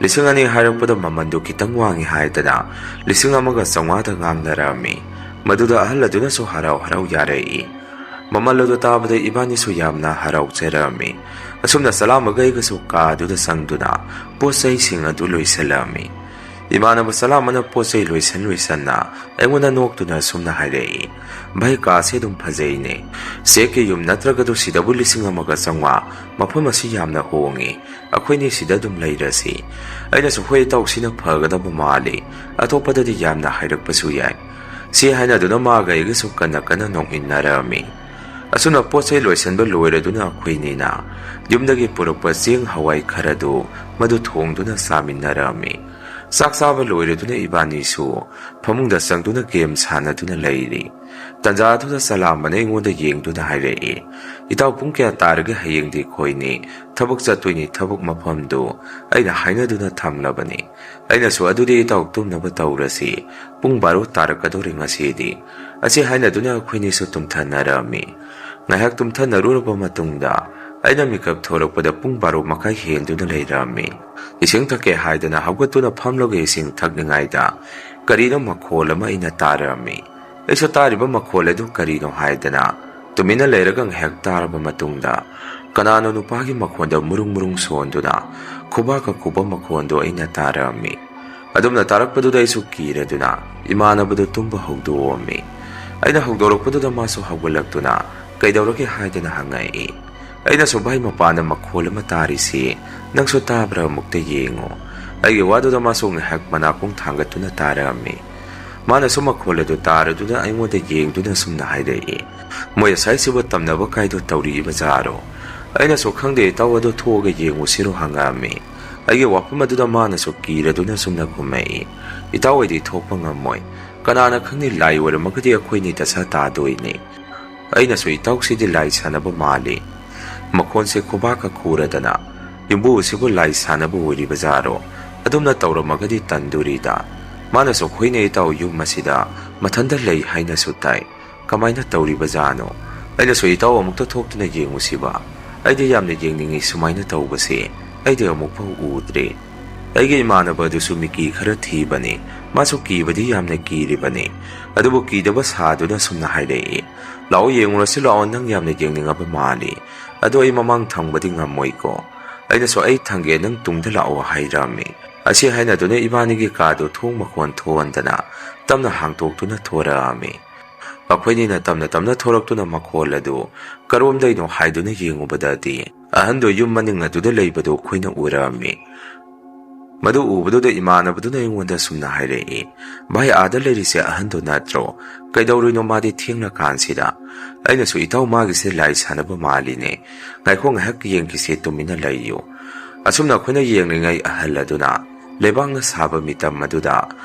2,000 ꯍꯥꯏꯔꯛꯄꯗ ꯃꯃꯟꯗꯨ ꯈꯤꯇꯪ ꯋꯥꯡꯉꯤ ꯍꯥꯏꯗꯅ 1,500 ꯉꯥꯡꯅꯔꯝꯃꯤ꯫ ꯃꯗꯨꯗ ꯑꯍꯜ ꯑꯗꯨꯅꯁꯨ ꯍꯔꯥꯎ ꯍꯔꯥꯎ ꯌꯥꯔꯛꯏ꯫ ꯃꯃꯜ ꯑꯗꯨ ꯇꯥꯕꯗ ꯏꯕꯥꯅꯤꯁꯨ ꯌꯥꯝꯅ ꯍꯔꯥꯎꯖꯔꯝꯃꯤ꯫ ꯑꯁꯨꯝꯅ ꯁꯂꯥꯝꯒ ꯑꯩꯒꯁꯨ ꯀꯥꯗꯨꯗ ꯆꯪꯗꯨꯅ ꯄꯣꯠ ꯆꯩꯁꯤꯡ ꯑꯗꯨ ꯂꯣꯏꯁꯤꯜꯂꯝꯃꯤ꯫ ꯏꯃꯥꯟꯅꯕ ꯁꯂꯥꯃꯅ ꯄꯣꯠ ꯆꯩ ꯂꯣꯏꯁꯟꯅ ꯑꯩꯉꯣꯟꯗ ꯅꯣꯛꯇꯨꯅ ꯁꯨꯝꯅ ꯍꯥꯏꯔꯛꯏ, ꯚꯥꯏ ꯀꯥꯁꯦ ꯑꯗꯨꯝ ꯐꯖꯩꯅꯦ, ꯆꯦꯛꯀꯤ ꯌꯨꯝ ꯅꯠꯇ꯭ꯔꯒꯗꯨ ꯁꯤꯗꯕꯨ 1,500, ꯃꯐꯝ ꯑꯁꯤ ꯌꯥꯝꯅ ꯍꯣꯡꯉꯤ, ꯑꯩꯈꯣꯏꯅꯤ ꯁꯤꯗ ꯑꯗꯨꯝ ꯂꯩꯔꯁꯤ꯫ ꯑꯩꯅꯁꯨ ꯍꯣꯏ ꯏꯇꯥꯎ ꯁꯤꯅ ꯐꯒꯗꯕ ꯃꯥꯜꯂꯤ, ꯑꯇꯣꯞꯄꯗꯗꯤ ꯌꯥꯝꯅ ꯍꯥꯏꯔꯛꯄꯁꯨ ꯌꯥꯏ꯫ ꯁꯤ ꯍꯥꯏꯅꯗꯨꯅ ꯃꯥꯒ ꯑꯩꯒꯁꯨ ꯀꯟꯅ ꯅꯣꯛꯃꯤꯟꯅꯔꯝꯃꯤ꯫ ꯑꯁꯨꯝꯅ ꯄꯣꯠ ꯆꯩ ꯂꯣꯏꯁꯟꯕ ꯂꯣꯏꯔꯗꯨꯅ ꯑꯩꯈꯣꯏꯅꯤꯅ ꯌꯨꯝꯗꯒꯤ ꯄꯨꯔꯛꯄ ꯆꯦꯡ ꯍꯋꯥꯏ ꯈꯔꯗꯨ ꯃꯗꯨ ꯊꯣꯡꯗꯨꯅ ꯆꯥꯃꯤꯟꯅꯔꯝꯃꯤ꯫ ꯆꯥꯛ ꯆꯥꯕ ꯂꯣꯏꯔꯗꯨꯅ ꯏꯕꯥꯅꯤꯁꯨ ꯐꯃꯨꯡꯗ ꯆꯪꯗꯨꯅ ꯒꯦꯝ ꯁꯥꯟꯅꯗꯨꯅ ꯂꯩꯔꯤ꯫ ꯇꯟꯖꯥ ꯑꯗꯨꯗ ꯁꯂꯥꯝꯕꯅ ꯑꯩꯉꯣꯟꯗ ꯌꯦꯡꯗꯨꯅ ꯍꯥꯏꯔꯛꯏ, ꯏꯇꯥꯎ ꯄꯨꯡ ꯀꯌꯥ ꯇꯥꯔꯒꯦ? ꯍꯌꯦꯡꯗꯤ ꯑꯩꯈꯣꯏꯅꯤ ꯊꯕꯛ ꯆꯠꯇꯣꯏꯅꯤ, ꯊꯕꯛ ꯃꯐꯝꯗꯨ ꯑꯩꯅ ꯍꯥꯏꯅꯗꯨꯅ ꯊꯝꯂꯕꯅꯤ꯫ ꯑꯩꯅꯁꯨ ꯑꯗꯨꯗꯤ ꯏꯇꯥꯎ ꯇꯨꯝꯅꯕ ꯇꯧꯔꯁꯤ, ꯄꯨꯡ 12 ꯇꯥꯔꯛꯀꯗꯧꯔꯤ ꯉꯁꯤꯗꯤ꯫ ꯑꯁꯤ ꯍꯥꯏꯅꯗꯨꯅ ꯑꯩꯈꯣꯏꯅꯤꯁꯨ ꯇꯨꯝꯊꯅꯔꯝꯃꯤ꯫ ꯉꯥꯏꯍꯥꯛ ꯇꯨꯝꯊꯅꯔꯨꯔꯕ ꯃꯇꯨꯡꯗ ꯑꯩꯅ ꯃꯤꯀꯞ ꯊꯣꯔꯛꯄꯗ ꯄꯨꯡ 12:30 ꯍꯦꯟꯗꯨꯅ ꯂꯩꯔꯝꯃꯤ꯫ ꯏꯁꯤꯡ ꯊꯛꯀꯦ ꯍꯥꯏꯗꯅ ꯍꯧꯒꯠꯇꯨꯅ ꯐꯝꯂꯒ ꯏꯁꯤꯡ ꯊꯛꯂꯤꯉꯩꯗ ꯀꯔꯤꯅꯣ ꯃꯈꯣꯜ ꯑꯃ ꯑꯩꯅ ꯇꯥꯔꯝꯃꯤ꯫ ꯑꯩꯁꯨ ꯇꯥꯔꯤꯕ ꯃꯈꯣꯜ ꯑꯗꯨ ꯀꯔꯤꯅೋ ꯍꯥꯏꯗꯅ ꯇꯨꯃꯤꯟꯅ ꯂꯩꯔꯒ ꯉꯥꯏꯍꯥꯛ ꯇꯥꯔꯕ ꯃꯇꯨꯡꯗ ꯀꯅꯥꯅꯣ ꯅꯨꯄꯥꯒꯤ ꯃꯈꯣꯟꯗ ꯃꯨꯔꯨꯡ ꯁꯣꯟꯗꯨꯅ ꯈꯨꯕꯥꯛꯀ ꯈꯨꯕ ꯃꯈꯣꯟꯗꯣ ꯑꯩꯅ ꯇꯥꯔꯝꯃꯤ꯫ ꯑꯗꯨꯝꯅ ꯇꯥꯔꯛꯄꯗꯨꯗ ꯑꯩꯁꯨ ꯀꯤꯔꯗꯨꯅ ꯏꯃꯥꯟꯅꯕꯗꯨ ꯇꯨꯝꯕ ꯍꯧꯗꯣꯛꯑꯝꯃꯤ꯫ ꯑꯩꯅ ꯍꯧꯗꯣꯔꯛꯄꯗꯨꯗ ꯃꯥꯁꯨ ꯍꯧꯒꯠꯂꯛꯇꯨꯅ ꯀꯩꯗꯧꯔꯒꯦ ꯍꯥꯏꯗꯅ ꯍꯪꯉꯛꯏ꯫ ꯑꯩꯅꯁꯨ ꯚꯥꯏ ꯃꯄꯥꯟꯗ ꯃꯈꯣꯜ ꯑꯃ ꯇꯥꯔꯤꯁꯤ ꯅꯪꯁꯨ ꯇꯥꯕ꯭ꯔꯥ ꯑꯃꯨꯛꯇ ꯌꯦꯡꯉꯣ꯫ ꯑꯩꯒꯤ ꯋꯥꯗꯨꯗ ꯃꯥꯁꯨ ꯉꯥꯏꯍꯥꯛ ꯃꯅꯥꯀꯣꯡ ꯊꯥꯡꯒꯠꯇꯨꯅ ꯇꯥꯔꯝꯃꯤ꯫ ꯃꯥꯅꯁꯨ ꯃꯈꯣꯜ ꯑꯗꯨ ꯇꯥꯔꯗꯨꯅ ꯑꯩꯉꯣꯟꯗ ꯌꯦꯡꯗꯨꯅ ꯁꯨꯝꯅ ꯍꯥꯏꯔꯛꯏ, ꯃꯣꯏ ꯑꯁꯥꯏꯁꯤꯕꯨ ꯇꯝꯅꯕ ꯀꯥꯏꯗꯣ ꯇꯧꯔꯤꯕ ꯖꯥꯔꯣ? ꯑꯩꯅꯁꯨ ꯈꯪꯗꯦ ꯏꯇꯥꯎ ꯑꯗꯨ ꯊꯣꯛꯑꯒ ꯌꯦꯡꯉꯨꯁꯤꯔꯣ ꯍꯪꯉꯛꯑꯝꯃꯤ꯫ ꯑꯩꯒꯤ ꯋꯥꯐꯝ ꯑꯗꯨꯗ ꯃꯥꯅꯁꯨ ꯀꯤꯔꯗꯨꯅ ꯁꯨꯝꯅ ꯈꯨꯝꯃꯛꯏ, ꯏꯇꯥꯎ ꯑꯩꯗꯤ ꯊꯣꯛꯄ ꯉꯝꯃꯣꯏ, ꯀꯅꯥꯅ ꯈꯪꯅꯤ ꯂꯥꯏ ꯑꯣꯏꯔꯝꯃꯒꯗꯤ ꯑꯩꯈꯣꯏꯅꯤ ꯗꯁꯥ ꯇꯥꯗꯣꯏꯅꯤ꯫ ꯑꯩꯅꯁꯨ ꯏꯇꯥꯎꯁꯤꯗꯤ ꯂꯥꯏ ꯁꯥꯟꯅꯕ ꯃꯥꯜꯂꯤ, ꯃꯈꯣꯟꯁꯦ ꯈꯨꯕꯥꯛꯀ ꯈꯨꯔꯗꯅ ꯌꯨꯝꯕꯨꯁꯤꯕꯨ ꯂꯥꯏ ꯁꯥꯟꯅꯕ ꯑꯣꯏꯔꯤꯕ ꯖꯥꯔꯣ? ꯑꯗꯨꯝꯅ ꯇꯧꯔꯝꯃꯒꯗꯤ ꯇꯟꯗꯨꯔꯤꯗ꯫ ꯃꯥꯅꯁꯨ ꯍꯣꯏꯅꯦ ꯏꯇꯥꯎ ꯌꯨꯝ ꯑꯁꯤꯗ ꯃꯊꯟꯇ ꯂꯩ ꯍꯥꯏꯅꯁꯨ ꯇꯥꯏ, ꯀꯃꯥꯏꯅ ꯇꯧꯔꯤꯕꯖꯥꯠꯅꯣ? ꯑꯩꯅꯁꯨ ꯏꯇꯥꯎ ꯑꯃꯨꯛꯇ ꯊꯣꯛꯇꯨꯅ ꯌꯦꯡꯉꯨꯁꯤꯕ, ꯑꯩꯗꯤ ꯌꯥꯝꯅ ꯌꯦꯡꯅꯤꯡꯉꯤ ꯁꯨꯃꯥꯏꯅ ꯇꯧꯕꯁꯦ, ꯑꯩꯗꯤ ꯑꯃꯨꯛꯐꯥꯎ ꯎꯗ꯭ꯔꯤ꯫ ꯑꯩꯒꯤ ꯏꯃꯥꯟꯅꯕ ꯑꯗꯨꯁꯨ ꯃꯤꯀꯤ ꯈꯔ ꯊꯤꯕꯅꯤ, ꯃꯥꯁꯨ ꯀꯤꯕꯗꯤ ꯌꯥꯝꯅ ꯀꯤꯔꯤꯕꯅꯤ, ꯑꯗꯨꯕꯨ ꯀꯤꯗꯕ ꯁꯥꯗꯨꯅ ꯁꯨꯝꯅ ꯍꯥꯏꯔꯛꯏ, ꯂꯥꯛꯑꯣ ꯌꯦꯡꯉꯨꯔꯁꯤ ꯂꯥꯛꯑꯣ, ꯅꯪ ꯌꯥꯝꯅ ꯌꯦꯡꯅꯤꯡꯉꯕ ꯃꯥꯜꯂꯤ, ꯑꯗꯣ ꯑꯩ ꯃꯃꯥꯡ ꯊꯪꯕꯗꯤ ꯉꯝꯃꯣꯏꯀꯣ꯫ ꯑꯩꯅꯁꯨ ꯑꯩ ꯊꯪꯒꯦ, ꯅꯪ ꯇꯨꯡꯗ ꯂꯥꯛꯑꯣ ꯍꯥꯏꯔꯝꯃꯤ꯫ ꯑꯁꯤ ꯍꯥꯏꯅꯗꯨꯅ ꯏꯕꯥꯅꯤꯒꯤ ꯀꯥꯗꯨ ꯊꯣꯡ ꯃꯈꯣꯟ ꯊꯣꯛꯍꯟꯗꯅ ꯇꯞꯅ ꯍꯥꯡꯇꯣꯛꯇꯨꯅ ꯊꯣꯔꯛꯑꯝꯃꯤ꯫ ꯑꯩꯈꯣꯏꯅꯤꯅ ꯇꯞꯅ ꯊꯣꯔꯛꯇꯨꯅ ꯃꯈꯣꯜ ꯑꯗꯨ ꯀꯔꯣꯝꯗꯩꯅꯣ ꯍꯥꯏꯗꯨꯅ ꯌꯦꯡꯉꯨꯕꯗꯗꯤ ꯑꯍꯟꯗꯣ ꯌꯨꯝ ꯃꯅꯤꯡ ꯑꯗꯨꯗ ꯂꯩꯕꯗꯨ ꯑꯩꯈꯣꯏꯅ ꯎꯔꯛꯑꯝꯃꯤ꯫ ꯃꯗꯨ ꯎꯕꯗꯨꯗ ꯏꯃꯥꯟꯅꯕꯗꯨꯅ ꯑꯩꯉꯣꯟꯗ ꯁꯨꯝꯅ ꯍꯥꯏꯔꯛꯏ, ꯚꯥꯏ ꯑꯥꯗ ꯂꯩꯔꯤꯁꯦ ꯑꯍꯟꯗꯣ ꯅꯠꯇ꯭ꯔꯣ? ꯀꯩꯗꯧꯔꯤꯅꯣ ꯃꯥꯗꯤ ꯊꯦꯡꯂꯀꯥꯟꯁꯤꯗ? ꯑꯩꯅꯁꯨ ꯏꯇꯥꯎ ꯃꯥꯒꯤꯁꯦ ꯂꯥꯏ ꯁꯥꯟꯅꯕ ꯃꯥꯜꯂꯤꯅꯦ, ꯉꯥꯏꯈꯣ ꯉꯥꯏꯍꯥꯛ ꯌꯦꯡꯈꯤꯁꯦ, ꯇꯨꯃꯤꯟꯅ ꯂꯩꯌꯨ꯫ ꯑꯁꯨꯝꯅ ꯑꯩꯈꯣꯏꯅ ꯌꯦꯡꯂꯤꯉꯩ ꯑꯍꯜ ꯑꯗꯨꯅ ꯂꯩꯕꯥꯛꯅ ꯁꯥꯕ ꯃꯤꯇꯝ ꯑꯗꯨꯗ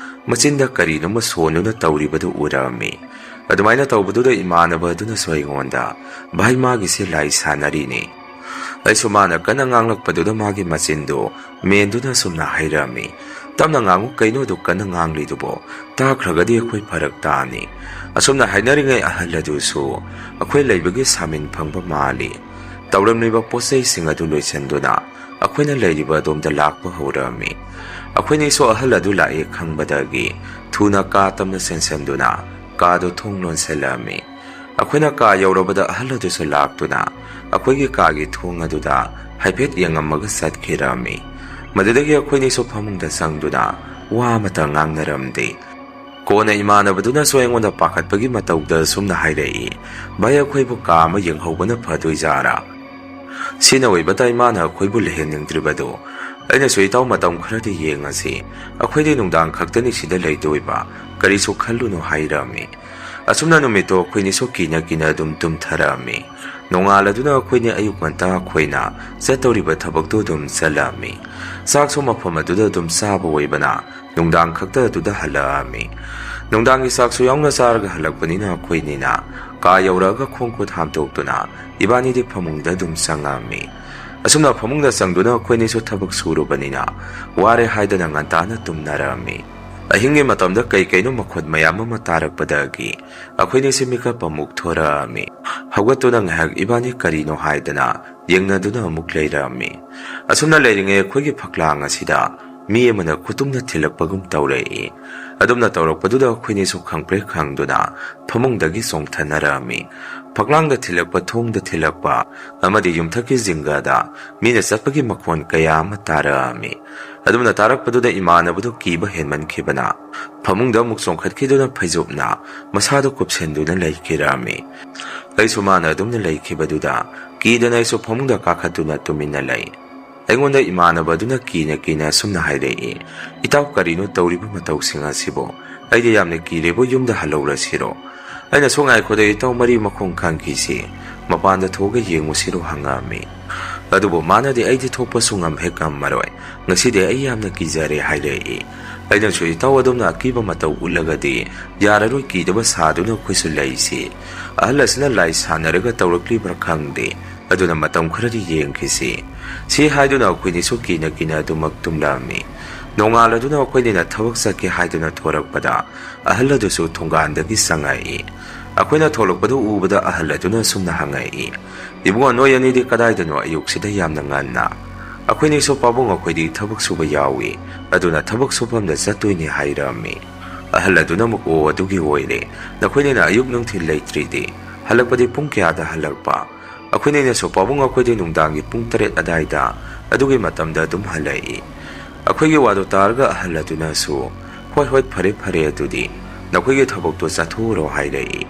ꯃꯆꯤꯟꯗ ꯀꯔꯤꯅꯣꯃ ꯁꯣꯟꯗꯨꯅ ꯇꯧꯔꯤꯕꯗꯨ ꯎꯔꯛꯑꯝꯃꯤ꯫ ꯑꯗꯨꯃꯥꯏꯅ ꯇꯧꯕꯗꯨꯗ ꯏꯃꯥꯟꯅꯕ ꯑꯗꯨꯅꯁꯨ ꯑꯩꯉꯣꯟꯗ, ꯚꯥꯏ ꯃꯥꯒꯤꯁꯦ ꯂꯥꯏ ꯁꯥꯟꯅꯔꯤꯅꯤ꯫ ꯑꯩꯁꯨ ꯃꯥꯅ ꯀꯟꯅ ꯉꯥꯡꯂꯛꯄꯗꯨꯗ ꯃꯥꯒꯤ ꯃꯆꯤꯟꯗꯨ ꯃꯦꯟꯗꯨꯅ ꯁꯨꯝꯅ ꯍꯥꯏꯔꯝꯃꯤ, ꯇꯞꯅ ꯉꯥꯡꯉꯨ, ꯀꯩꯅꯣꯗꯨ ꯀꯟꯅ ꯉꯥꯡꯂꯤꯗꯨꯕꯣ, ꯇꯥꯈ꯭ꯔꯒꯗꯤ ꯑꯩꯈꯣꯏ ꯐꯔꯛ ꯇꯥꯅꯤ꯫ ꯑꯁꯨꯝꯅ ꯍꯥꯏꯅꯔꯤꯉꯩ ꯑꯍꯜ ꯑꯗꯨꯁꯨ ꯑꯩꯈꯣꯏ ꯂꯩꯕꯒꯤ ꯁꯥꯃꯤꯟ ꯐꯪꯕ ꯃꯥꯜꯂꯤ꯫ ꯇꯧꯔꯝꯂꯤꯕ ꯄꯣꯠꯆꯩꯁꯤꯡ ꯑꯗꯨ ꯂꯣꯏꯁꯤꯟꯗꯨꯅ ꯑꯩꯈꯣꯏꯅ ꯂꯩꯔꯤꯕ ꯑꯗꯣꯝꯗ ꯂꯥꯛꯄ ꯍꯧꯔꯛꯑꯝꯃꯤ꯫ ꯑꯩꯈꯣꯏꯅꯤꯁꯨ ꯑꯍꯜ ꯑꯗꯨ ꯂꯥꯛꯑꯦ ꯈꯪꯕꯗꯒꯤ ꯊꯨꯅ ꯀꯥ ꯇꯝꯅ ꯆꯦꯟꯁꯤꯟꯗꯨꯅ ꯀꯥꯗꯨ ꯊꯣꯡ ꯂꯣꯟꯁꯤꯜꯂꯝꯃꯤ꯫ ꯑꯩꯈꯣꯏꯅ ꯀꯥ ꯌꯧꯔꯕꯗ ꯑꯍꯜ ꯑꯗꯨꯁꯨ ꯂꯥꯛꯇꯨꯅ ꯑꯩꯈꯣꯏꯒꯤ ꯀꯥꯒꯤ ꯊꯣꯡ ꯑꯗꯨꯗ ꯍꯥꯏꯐꯦꯠ ꯌꯦꯡꯉꯝꯃꯒ ꯆꯠꯈꯤꯔꯝꯃꯤ꯫ ꯃꯗꯨꯗꯒꯤ ꯑꯩꯈꯣꯏꯅꯤꯁꯨ ꯐꯃꯨꯡꯗ ꯆꯪꯗꯨꯅ ꯋꯥ ꯑꯃꯇ ꯉꯥꯡꯅꯔꯝꯗꯦ꯫ ꯀꯣꯟꯅ ꯏꯃꯥꯟꯅꯕꯗꯨꯅꯁꯨ ꯑꯩꯉꯣꯟꯗ ꯄꯥꯈꯠꯄꯒꯤ ꯃꯇꯧꯗ ꯁꯨꯝꯅ ꯍꯥꯏꯔꯛꯏ, ꯚꯥꯏ ꯑꯩꯈꯣꯏꯕꯨ ꯀꯥ ꯑꯃ ꯌꯦꯡꯍꯧꯕꯅ ꯐꯗꯣꯏꯖꯥꯔꯥ? ꯁꯤꯅ ꯑꯣꯏꯕ ꯇꯥꯏ ꯃꯥꯅ ꯑꯩꯈꯣꯏꯕꯨ ꯂꯩꯍꯟꯅꯤꯡꯗ꯭ꯔꯤꯕꯗꯣ, ꯑꯩꯅꯁꯨ ꯏꯇꯥꯎ ꯃꯇꯝ ꯈꯔꯗꯤ ꯌꯦꯡꯉꯁꯤ, ꯑꯩꯈꯣꯏꯗꯤ ꯅꯨꯡꯗꯥꯡ ꯈꯛꯇꯅꯤ ꯁꯤꯗ ꯂꯩꯗꯣꯏꯕ, ꯀꯔꯤꯁꯨ ꯈꯜꯂꯨꯅꯨ ꯍꯥꯏꯔꯝꯃꯤ꯫ ꯑꯁꯨꯝꯅ ꯅꯨꯃꯤꯠꯇꯣ ꯑꯩꯈꯣꯏꯅꯤꯁꯨ ꯀꯤꯅ ꯀꯤꯅ ꯑꯗꯨꯝ ꯇꯨꯝꯊꯔꯛꯑꯝꯃꯤ꯫ ꯅꯣꯡꯉꯥꯜꯂꯗꯨꯅ ꯑꯩꯈꯣꯏꯅꯤ ꯑꯌꯨꯛ ꯉꯟꯇꯥ ꯑꯩꯈꯣꯏꯅ ꯆꯠꯇꯧꯔꯤꯕ ꯊꯕꯛꯇꯨ ꯑꯗꯨꯝ ꯆꯠꯂꯛꯑꯝꯃꯤ꯫ ꯆꯥꯛꯁꯨ ꯃꯐꯝ ꯑꯗꯨꯗ ꯑꯗꯨꯝ ꯆꯥꯕ ꯑꯣꯏꯕꯅ ꯅꯨꯡꯗꯥꯡ ꯈꯛꯇ ꯑꯗꯨꯗ ꯍꯜꯂꯛꯑꯝꯃꯤ꯫ ꯅꯨꯡꯗꯥꯡꯒꯤ ꯆꯥꯛꯁꯨ ꯌꯥꯎꯅ ꯆꯥꯔꯒ ꯍꯜꯂꯛꯄꯅꯤꯅ ꯑꯩꯈꯣꯏꯅꯤꯅ ꯀꯥ ꯌꯧꯔꯛꯑꯒ ꯈꯣꯡ ꯈꯨꯠ ꯍꯥꯝꯗꯣꯛꯇꯨꯅ ꯏꯕꯥꯅꯤꯗꯤ ꯐꯃꯨꯡꯗ ꯑꯗꯨꯝ ꯆꯪꯉꯛꯑꯝꯃꯤ꯫ ꯑꯁꯨꯝꯅ ꯐꯃꯨꯡꯗ ꯆꯪꯗꯨꯅ ꯑꯩꯈꯣꯏꯅꯤꯁꯨ ꯊꯕꯛ ꯁꯨꯔꯨꯕꯅꯤꯅ ꯋꯥꯔꯦ ꯍꯥꯏꯗꯅ ꯉꯟꯇꯥꯅ ꯇꯨꯝꯅꯔꯛꯑꯝꯃꯤ꯫ ꯑꯍꯤꯡꯒꯤ ꯃꯇꯝꯗ ꯀꯩꯅꯣ ꯃꯈꯣꯟ ꯃꯌꯥꯝ ꯑꯃ ꯇꯥꯔꯛꯄꯗꯒꯤ ꯑꯩꯈꯣꯏꯅꯤꯁꯤ ꯃꯤꯀꯞ ꯑꯃꯨꯛ ꯊꯣꯔꯛꯑꯝꯃꯤ꯫ ꯍꯧꯒꯠꯇꯨꯅ ꯉꯥꯏꯍꯥꯛ ꯏꯕꯥꯅꯤ ꯀꯔꯤꯅꯣ ꯍꯥꯏꯗꯅ ꯌꯦꯡꯅꯗꯨꯅ ꯑꯃꯨꯛ ꯂꯩꯔꯛꯑꯝꯃꯤ꯫ ꯑꯁꯨꯝꯅ ꯂꯩꯔꯤꯉꯩ ꯑꯩꯈꯣꯏꯒꯤ ꯐꯛꯂꯥꯡ ꯑꯁꯤꯗ ꯃꯤ ꯑꯃꯅ ꯈꯨꯇꯨꯝꯅ ꯊꯤꯜꯂꯛꯄꯒꯨꯝ ꯇꯧꯔꯛꯏ꯫ ꯑꯗꯨꯝꯅ ꯇꯧꯔꯛꯄꯗꯨꯗ ꯑꯩꯈꯣꯏꯅꯤꯁꯨ ꯈꯪꯄ꯭ꯔꯦꯛ ꯈꯪꯗꯨꯅ ꯐꯃꯨꯡꯗꯒꯤ ꯆꯣꯡꯊꯅꯔꯛꯑꯝꯃꯤ꯫ ꯐꯛꯂꯥꯡꯗ ꯊꯤꯜꯂꯛꯄ, ꯊꯣꯡꯗ ꯊꯤꯜꯂꯛꯄ ꯑꯃꯗꯤ ꯌꯨꯝꯊꯛꯀꯤ ꯖꯤꯡꯒꯗ ꯃꯤꯅ ꯆꯠꯄꯒꯤ ꯃꯈꯣꯟ ꯀꯌꯥ ꯑꯃ ꯇꯥꯔꯛꯑꯝꯃꯤ꯫ ꯑꯗꯨꯝꯅ ꯇꯥꯔꯛꯄꯗꯨꯗ ꯏꯃꯥꯟꯅꯕꯗꯨ ꯀꯤꯕ ꯍꯦꯟꯃꯟꯈꯤꯕꯅ ꯐꯃꯨꯡꯗ ꯑꯃꯨꯛ ꯆꯣꯡꯈꯠꯈꯤꯗꯨꯅ ꯐꯩꯖꯨꯞꯅ ꯃꯁꯥꯗꯨ ꯀꯨꯞꯁꯤꯟꯗꯨꯅ ꯂꯩꯈꯤꯔꯝꯃꯤ꯫ ꯑꯩꯁꯨ ꯃꯥꯅ ꯑꯗꯨꯝꯅ ꯂꯩꯈꯤꯕꯗꯨꯗ ꯀꯤꯗꯅ ꯑꯩꯁꯨ ꯐꯃꯨꯡꯗ ꯀꯥꯈꯠꯇꯨꯅ ꯇꯨꯃꯤꯟꯅ ꯂꯩ꯫ ꯑꯩꯉꯣꯟꯗ ꯏꯃꯥꯟꯅꯕ ꯑꯗꯨꯅ ꯀꯤꯅ ꯀꯤꯅ ꯑꯁꯨꯝꯅ ꯍꯥꯏꯔꯛꯏ, "ꯏꯇꯥꯎ ꯀꯔꯤꯅꯣ ꯇꯧꯔꯤꯕ ꯃꯇꯧꯁꯤꯡ ꯑꯁꯤꯕꯨ? ꯑꯩꯗꯤ ꯌꯥꯝꯅ ꯀꯤꯔꯦꯕꯨ, ꯌꯨꯝꯗ ꯍꯜꯍꯧꯔꯁꯤꯔꯣ?" ꯑꯩꯅꯁꯨ ꯉꯥꯏꯈꯣꯗ ꯏꯇꯥꯎ, ꯃꯔꯤ ꯃꯈꯣꯡ ꯈꯪꯈꯤꯁꯤ, ꯃꯄꯥꯟꯗ ꯊꯣꯛꯑꯒ ꯌꯦꯡꯉꯨꯁꯤꯔꯣ ꯍꯪꯉꯛꯑꯝꯃꯤ꯫ ꯑꯗꯨꯕꯨ ꯃꯥꯅꯗꯤ ꯑꯩꯗꯤ ꯊꯣꯛꯄꯁꯨ ꯉꯝꯍꯦꯛ ꯉꯝꯃꯔꯣꯏ, ꯉꯁꯤꯗꯤ ꯑꯩ ꯌꯥꯝꯅ ꯀꯤꯖꯔꯦ ꯍꯥꯏꯔꯛꯏ꯫ ꯑꯩꯅꯁꯨ ꯏꯇꯥꯎ ꯑꯗꯣꯝꯅ ꯑꯀꯤꯕ ꯃꯇꯧ ꯎꯠꯂꯒꯗꯤ ꯌꯥꯔꯔꯣꯏ, ꯀꯤꯗꯕ ꯁꯥꯗꯨꯅ ꯑꯩꯈꯣꯏꯁꯨ ꯂꯩꯁꯤ꯫ ꯑꯍꯜ ꯑꯁꯤꯅ ꯂꯥꯏ ꯁꯥꯟꯅꯔꯒ ꯇꯧꯔꯛꯂꯤꯕ꯭ꯔꯥ ꯈꯪꯗꯦ, ꯑꯗꯨꯅ ꯃꯇꯝ ꯈꯔꯗꯤ ꯌꯦꯡꯈꯤꯁꯤ꯫ ꯁꯤ ꯍꯥꯏꯗꯨꯅ ꯑꯩꯈꯣꯏꯅꯤꯁꯨ ꯀꯤꯅ ꯀꯤꯅ ꯑꯗꯨꯃꯛ ꯇꯨꯝꯂꯛꯑꯝꯃꯤ꯫ ꯅꯣꯡꯉꯥꯜꯂꯗꯨꯅ ꯑꯩꯈꯣꯏꯅꯤꯅ ꯊꯕꯛ ꯆꯠꯀꯦ ꯍꯥꯏꯗꯨꯅ ꯊꯣꯔꯛꯄꯗ ꯑꯍꯜ ꯑꯗꯨꯁꯨ ꯊꯣꯡꯒꯥꯟꯗꯒꯤ ꯆꯪꯉꯛꯏ꯫ ꯑꯩꯈꯣꯏꯅ ꯊꯣꯛꯂꯛꯄꯗꯨ ꯎꯕꯗ ꯑꯍꯜ ꯑꯗꯨꯅ ꯁꯨꯝꯅ ꯍꯪꯉꯛꯏ, "ꯏꯕꯨꯡꯉꯣ, ꯅꯣꯏ ꯑꯅꯤꯗꯤ ꯀꯗꯥꯏꯗꯅꯣ ꯑꯌꯨꯛꯁꯤꯗ ꯌꯥꯝꯅ ꯉꯟꯅ?" ꯑꯩꯈꯣꯏꯅꯤꯁꯨ "ꯄꯥꯕꯨꯡ, ꯑꯩꯈꯣꯏꯗꯤ ꯊꯕꯛ ꯁꯨꯕ ꯌꯥꯎꯏ, ꯑꯗꯨꯅ ꯊꯕꯛ ꯁꯨꯐꯝꯗ ꯆꯠꯇꯣꯏꯅꯤ" ꯍꯥꯏꯔꯝꯃꯤ꯫ ꯑꯍꯜ ꯑꯗꯨꯅ ꯑꯃꯨꯛ, "ꯑꯣ, ꯑꯗꯨꯒꯤ ꯑꯣꯏꯔꯦ, ꯅꯈꯣꯏꯅꯤꯅ ꯑꯌꯨꯛ ꯅꯨꯡꯊꯤꯜ ꯂꯩꯇ꯭ꯔꯤꯗꯤ, ꯍꯜꯂꯛꯄꯗꯤ ꯄꯨꯡ ꯀꯌꯥꯗ ꯍꯜꯂꯛꯄ?" ꯑꯩꯈꯣꯏꯅꯤꯅꯁꯨ "ꯄꯥꯕꯨꯡ, ꯑꯩꯈꯣꯏꯗꯤ ꯅꯨꯡꯗꯥꯡꯒꯤ ꯄꯨꯡ 7 ꯑꯗꯥꯏꯗ, ꯑꯗꯨꯒꯤ ꯃꯇꯝꯗ ꯑꯗꯨꯝ ꯍꯜꯂꯛꯏ." ꯑꯩꯈꯣꯏꯒꯤ ꯋꯥꯗꯨ ꯇꯥꯔꯒ ꯑꯍꯜ ꯑꯗꯨꯅꯁꯨ, "ꯍꯣꯏ ꯍꯣꯏ, ꯐꯔꯦ ꯐꯔꯦ, ꯑꯗꯨꯗꯤ ꯅꯈꯣꯏꯒꯤ ꯊꯕꯛꯇꯣ ꯆꯠꯊꯣꯛꯎꯔꯣ" ꯍꯥꯏꯔꯛꯏ꯫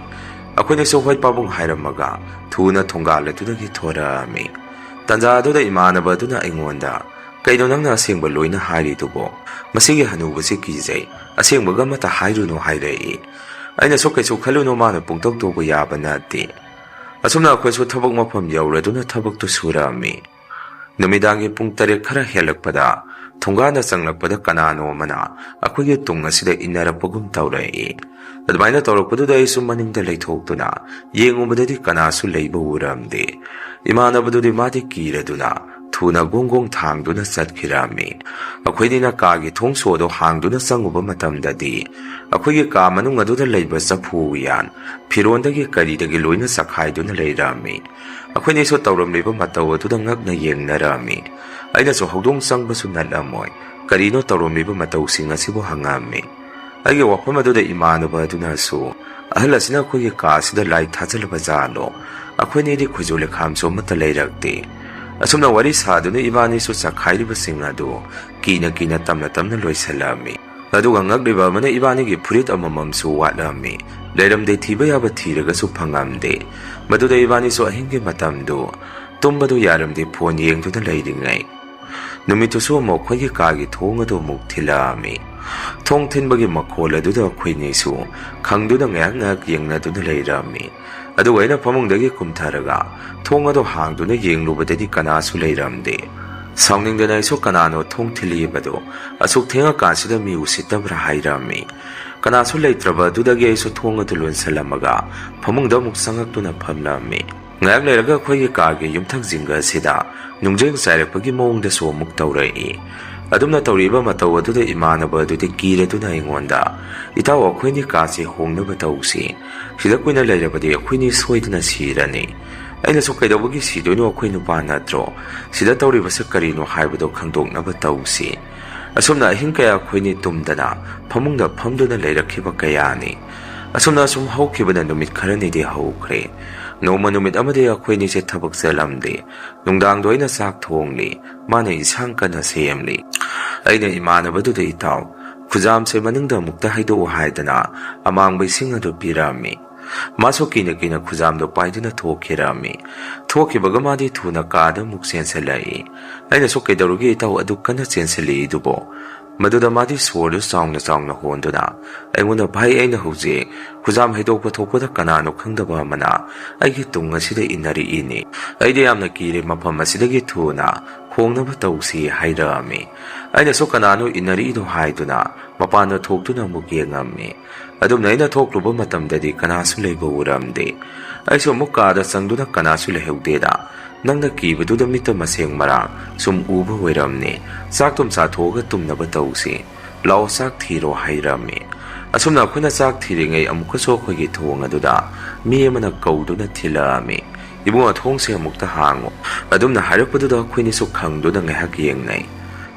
ꯑꯩꯈꯣꯏꯅꯁꯨ "ꯍꯣꯏ ꯄꯥꯕꯨꯡ" ꯍꯥꯏꯔꯝꯃꯒ ꯊꯨꯅ ꯊꯣꯡꯒꯥꯜ ꯑꯗꯨꯗꯒꯤ ꯊꯣꯔꯛꯑꯝꯃꯤ꯫ ꯇꯥꯟꯖꯥ ꯑꯗꯨꯗ ꯏꯃꯥꯟꯅꯕ ꯑꯗꯨꯅ ꯑꯩꯉꯣꯟꯗ, "ꯀꯩꯅꯣ ꯅꯪꯅ ꯑꯁꯦꯡꯕ ꯂꯣꯏꯅ ꯍꯥꯏꯔꯤꯗꯨꯕꯣ? ꯃꯁꯤꯒꯤ ꯍꯅꯨꯕꯁꯤ ꯀꯤꯖꯩ, ꯑꯁꯦꯡꯕꯒ ꯑꯃꯠꯇ ꯍꯥꯏꯔꯨꯅꯨ" ꯍꯥꯏꯔꯛꯏ꯫ ꯑꯩꯅꯁꯨ "ꯀꯩꯁꯨ ꯈꯜꯂꯨꯅꯨ, ꯃꯥꯅ ꯄꯨꯡꯇꯧ ꯇꯧꯕ ꯌꯥꯕ ꯅꯠꯇꯦ." ꯑꯁꯨꯝꯅ ꯑꯩꯈꯣꯏꯁꯨ ꯊꯕꯛ ꯃꯐꯝ ꯌꯧꯔꯗꯨꯅ ꯊꯕꯛꯇꯨ ꯁꯨꯔꯛꯑꯝꯃꯤ꯫ ꯅꯨꯃꯤꯗꯥꯡꯒꯤ ꯄꯨꯡ 8 ꯈꯔ ꯍꯦꯜꯂꯛꯄꯗ ꯊꯣꯡꯒꯥꯟꯗ ꯆꯪꯂꯛꯄꯗ ꯀꯅꯥꯅꯣ ꯑꯃꯅ ꯑꯩꯈꯣꯏꯒꯤ ꯇꯨꯡ ꯑꯁꯤꯗ ꯏꯟꯅꯔꯛꯄꯒꯨꯝ ꯇꯧꯔꯛꯏ꯫ ꯑꯗꯨꯃꯥꯏꯅ ꯇꯧꯔꯛꯄꯗꯨꯗ ꯑꯩꯁꯨ ꯃꯅꯤꯡꯗ ꯂꯩꯊꯣꯛꯇꯨꯅ ꯌꯦꯡꯉꯨꯕꯗꯗꯤ ꯀꯅꯥꯁꯨ ꯂꯩꯕ ꯎꯔꯝꯗꯦ꯫ ꯏꯃꯥꯟꯅꯕꯗꯨꯗꯤ ꯃꯥꯗꯤ ꯀꯤꯔꯗꯨꯅ ꯊꯨꯅ ꯒꯣꯡ ꯒꯣꯡ ꯊꯥꯡꯗꯨꯅ ꯆꯠꯈꯤꯔꯝꯃꯤ꯫ ꯑꯩꯈꯣꯏꯅꯤꯅ ꯀꯥꯒꯤ ꯊꯣꯡ ꯁꯣꯗꯣ ꯍꯥꯡꯗꯨꯅ ꯆꯪꯉꯨꯕ ꯃꯇꯝꯗꯗꯤ ꯑꯩꯈꯣꯏꯒꯤ ꯀꯥ ꯃꯅꯨꯡ ꯑꯗꯨꯗ ꯂꯩꯕ ꯆꯐꯨ ꯎꯌꯥꯟ, ꯐꯤꯔꯣꯟꯗꯒꯤ ꯀꯔꯤꯗꯒꯤ ꯂꯣꯏꯅ ꯆꯈꯥꯏꯗꯨꯅ ꯂꯩꯔꯝꯃꯤ꯫ ꯑꯩꯈꯣꯏꯅꯤꯁꯨ ꯇꯧꯔꯝꯂꯤꯕ ꯃꯇꯧ ꯑꯗꯨꯗ ꯉꯛꯅ ꯌꯦꯡꯅꯔꯝꯃꯤ꯫ ꯑꯩꯅꯁꯨ ꯍꯧꯗꯣꯡ ꯆꯪꯕꯁꯨ ꯅꯠꯂꯝꯃꯣꯏ, ꯀꯔꯤꯅꯣ ꯇꯧꯔꯝꯂꯤꯕ ꯃꯇꯧꯁꯤꯡ ꯑꯁꯤꯕꯨ ꯍꯪꯉꯝꯃꯤ꯫ ꯑꯩꯒꯤ ꯋꯥꯐꯝ ꯑꯗꯨꯗ ꯏꯃꯥꯟꯅꯕ ꯑꯗꯨꯅꯁꯨ, "ꯑꯍꯜ ꯑꯁꯤꯅ ꯑꯩꯈꯣꯏꯒꯤ ꯀꯥ ꯑꯁꯤꯗ ꯂꯥꯏ ꯊꯥꯖꯜꯂꯕ ꯖꯥꯠꯂꯣ? ꯑꯩꯈꯣꯏꯅꯤꯗꯤ ꯈꯨꯖꯨ ꯂꯩꯈꯥꯝꯁꯨ ꯑꯃꯠꯇ ꯂꯩꯔꯛꯇꯦ." ꯑꯁꯨꯝꯅ ꯋꯥꯔꯤ ꯁꯥꯗꯨꯅ ꯏꯕꯥꯅꯤꯁꯨ ꯆꯈꯥꯏꯔꯤꯕꯁꯤꯡ ꯑꯗꯨ ꯀꯤꯅ ꯀꯤꯅ ꯇꯞꯅ ꯇꯞꯅ ꯂꯣꯏꯁꯤꯜꯂꯛꯑꯝꯃꯤ꯫ ꯑꯗꯨꯒ ꯉꯛꯂꯤꯕ ꯑꯃꯅ ꯏꯕꯥꯅꯤꯒꯤ ꯐꯨꯔꯤꯠ ꯑꯃꯃꯝꯁꯨ ꯋꯥꯠꯂꯝꯃꯤ꯫ ꯂꯩꯔꯝꯗꯦ, ꯊꯤꯕ ꯌꯥꯕ ꯊꯤꯔꯒꯁꯨ ꯐꯪꯉꯝꯗꯦ꯫ ꯃꯗꯨꯗ ꯏꯕꯥꯅꯤꯁꯨ ꯑꯍꯤꯡꯒꯤ ꯃꯇꯝꯗꯨ ꯇꯨꯝꯕꯗꯨ ꯌꯥꯔꯝꯗꯦ, ꯐꯣꯟ ꯌꯦꯡꯗꯨꯅ ꯂꯩꯔꯤꯉꯩ ꯅꯨꯃꯤꯠꯇꯨꯁꯨ ꯑꯃꯨꯛ ꯑꯩꯈꯣꯏꯒꯤ ꯀꯥꯒꯤ ꯊꯣꯡ ꯑꯗꯨ ꯑꯃꯨꯛ ꯊꯤꯜꯂꯛꯑꯝꯃꯤ꯫ ꯊꯣꯡ ꯊꯤꯟꯕꯒꯤ ꯃꯈꯣꯜ ꯑꯗꯨꯗ ꯑꯩꯈꯣꯏꯅꯤꯁꯨ ꯈꯪꯗꯨꯅ ꯉꯥꯏꯍꯥꯛ ꯉꯥꯏꯍꯥꯛ ꯌꯦꯡꯅꯗꯨꯅ ꯂꯩꯔꯝꯃꯤ꯫ ꯑꯗꯨꯒ ꯑꯩꯅ ꯐꯃꯨꯡꯗꯒꯤ ꯀꯨꯝꯊꯔꯒ ꯊꯣꯡ ꯑꯗꯨ ꯍꯥꯡꯗꯨꯅ ꯌꯦꯡꯂꯨꯕꯗꯗꯤ ꯀꯅꯥꯁꯨ ꯂꯩꯔꯝꯗꯦ꯫ ꯁꯥꯎꯅꯤꯡꯗꯅ ꯑꯩꯁꯨ ꯀꯅꯥꯅꯣ ꯊꯣꯡ ꯊꯤꯜꯂꯤꯕꯗꯣ ꯑꯁꯨꯛ ꯊꯦꯡꯉꯀꯥꯟꯁꯤꯗ ꯃꯤ ꯎꯁꯤꯠꯇꯕ꯭ꯔꯥ ꯍꯥꯏꯔꯝꯃꯤ꯫ ꯀꯅꯥꯁꯨ ꯂꯩꯇ꯭ꯔꯕ ꯑꯗꯨꯗꯒꯤ ꯑꯩꯁꯨ ꯊꯣꯡ ꯑꯗꯨ ꯂꯣꯟꯁꯤꯜꯂꯝꯃꯒ ꯐꯃꯨꯡꯗ ꯑꯃꯨꯛ ꯆꯪꯉꯛꯇꯨꯅ ꯐꯝꯂꯝꯃꯤ꯫ ꯉꯥꯏꯍꯥꯛ ꯂꯩꯔꯒ ꯑꯩꯈꯣꯏꯒꯤ ꯀꯥꯒꯤ ꯌꯨꯝꯊꯛ ꯖꯤꯡꯒꯁꯤꯗ ꯅꯨꯡꯖꯦꯡ ꯆꯥꯏꯔꯛꯄꯒꯤ ꯃꯑꯣꯡꯗꯁꯨ ꯑꯃꯨꯛ ꯇꯧꯔꯛꯏ꯫ ꯑꯗꯨꯝꯅ ꯇꯧꯔꯤꯕ ꯃꯇꯧ ꯑꯗꯨꯗ ꯏꯃꯥꯟꯅꯕ ꯑꯗꯨꯗꯤ ꯀꯤꯔꯗꯨꯅ ꯑꯩꯉꯣꯟda, "ꯏꯇꯥꯎ, ꯑꯩꯈꯣꯏꯅꯤ ꯀꯥꯁꯦ ꯍꯣꯡꯅꯕ ꯇꯧꯁꯤ, ꯁꯤꯗ ꯀꯨꯏꯅ ꯂꯩꯔꯕꯗꯤ ꯑꯩꯈꯣꯏꯅꯤ ꯁꯣꯏꯗꯅ ꯁꯤꯔꯅꯤ." ꯑꯩꯅꯁꯨ "ꯀꯩꯗꯧꯕꯒꯤ ꯁꯤꯗꯣꯏꯅꯣ? ꯑꯩꯈꯣই ꯅꯨꯄꯥ ꯅꯠꯇ꯭ꯔꯣ? ꯁꯤꯗ ꯇꯧꯔꯤꯕꯁꯦ ꯀꯔꯤꯅꯣ ꯍꯥꯏꯕꯗꯣ ꯈꯪꯗꯣꯛꯅꯕ ꯇꯧꯁꯤ." ꯑꯁꯨꯝꯅ ꯑꯍꯤꯡ ꯀꯌꯥ ꯑꯩꯈꯣꯏꯅꯤ ꯇꯨꯝꯗꯅ ꯐꯃꯨꯡꯗ ꯐꯝꯗꯨꯅ ꯂꯩꯔꯛꯈꯤꯕ ꯀꯌꯥꯅꯤ꯫ ꯑꯁꯨꯝꯅ ꯁꯨꯝ ꯍꯧꯈꯤꯕꯅ ꯅꯨꯃꯤꯠ ꯈꯔꯅꯤꯗꯤ ꯍꯧꯈ꯭ꯔꯦ꯫ ꯅꯣꯡꯃ ꯅꯨꯃꯤꯠ ꯑꯃꯗꯤ ꯑꯩꯈꯣꯏꯅꯤꯁꯦ ꯊꯕꯛ ꯆꯠꯂꯝꯗꯦ꯫ ꯅꯨꯡꯗꯥꯡꯗꯣ ꯑꯩꯅ ꯆꯥꯛ ꯊꯣꯡꯂꯤ, ꯃꯥꯅ ꯏꯟꯁꯥꯡ ꯀꯟꯅ ꯁꯦꯝꯂꯤ꯫ ꯑꯩꯅ ꯏꯃꯥꯟꯅꯕꯗꯨꯗ "ꯏꯇꯥꯎ, ꯈꯨꯖꯥꯝꯁꯦ ꯃꯅꯤꯡꯗ ꯑꯃꯨꯛꯇ ꯍꯩꯗꯣꯛꯎ" ꯍꯥꯏꯗꯅ ꯑꯃꯥꯡꯕ ꯏꯁꯤꯡ ꯑꯗꯨ ꯄꯤꯔꯝꯃꯤ꯫ Maso kina kina khuzamdo paiduna thokirami. Thokibaga madi thuna kada muk sensalai. Aina so kaidarugi itaw adu kana sensali dubo. Maduda madi swordu saungna honduna. Ainguna bhai aina hauze khuzam haidokpa thokpada kanano khangdaba mana aigi tunga sida inari ini. Aide yamna kire mafam asidagi thuna hongnaba tawsi hairami. Aina so kanano inari ido haiduna mapana thoktuna muk yengami. Adumna aina thokluba matamdadi kanasu leiba uramde. Aiso mukada sangduna kanasu leheudeda. Nangna kibaduda mita maseng marang sum uba weramne. Saktum sa thoga tumnaba tawsi. Lao sak thiro hairami. Asumna kuna sak thiringay amukaso kogi thonga duda. Miya mana kauduna thilami. Ibunga thongse amukta hango. Adumna harapaduda kuni sukhangduna ngahak yengnay.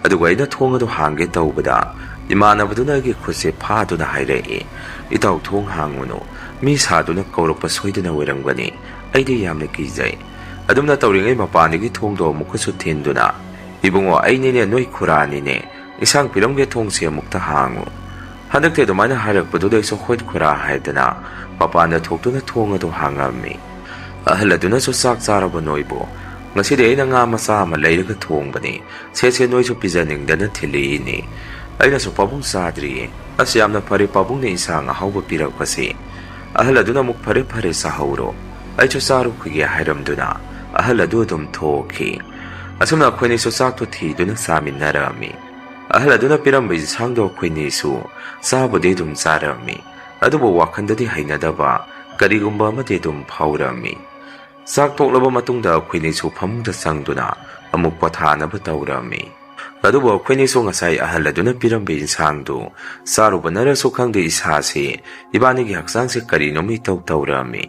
Aduga aina thonga do hange tawbada. Imanabaduna gi khuse phaduna hairei. Itaw thong hanguno. Mi saduna kaurakpa soiduna werangani. Aidi yamna kijay. Adumna tawringay mapanigi thongdo amukaso thinduna. Ibungo ainine noi kuranine. Isang piramge thongse amukta hango. Handakte dumana harakpaduda iso khoid kura haidana. Mapana thoktuna thonga do hangami. Ahaladuna so sak saraba noibo. Ngaside aina nga masa ama layraga thongbani. Sese noiso pijaningdana thiliini. Aina so pabung sadri. Asyamna pare pabung ne isang ahawba pirakpasi. Ahaladuna muk pare sahawro. Aicho saru kugi hairamduna. Ahaladu dum thoki. Asumna khwini so sakto thiduna samin narami. Ahaladuna piramba isangdo khwini su. Sabudi dum sarami. Adubo wakandadi hainadaba. Karigumba amadi dum phawrami. Sak toklaba matungda khwini su phamungda sangduna. Amuk pathanaba tawrami. Adubo khwini su ngasai ahaladuna piramba insangdu. Saruba naraso khangde isasi. Ibanigi haksangse karinomi tawrami.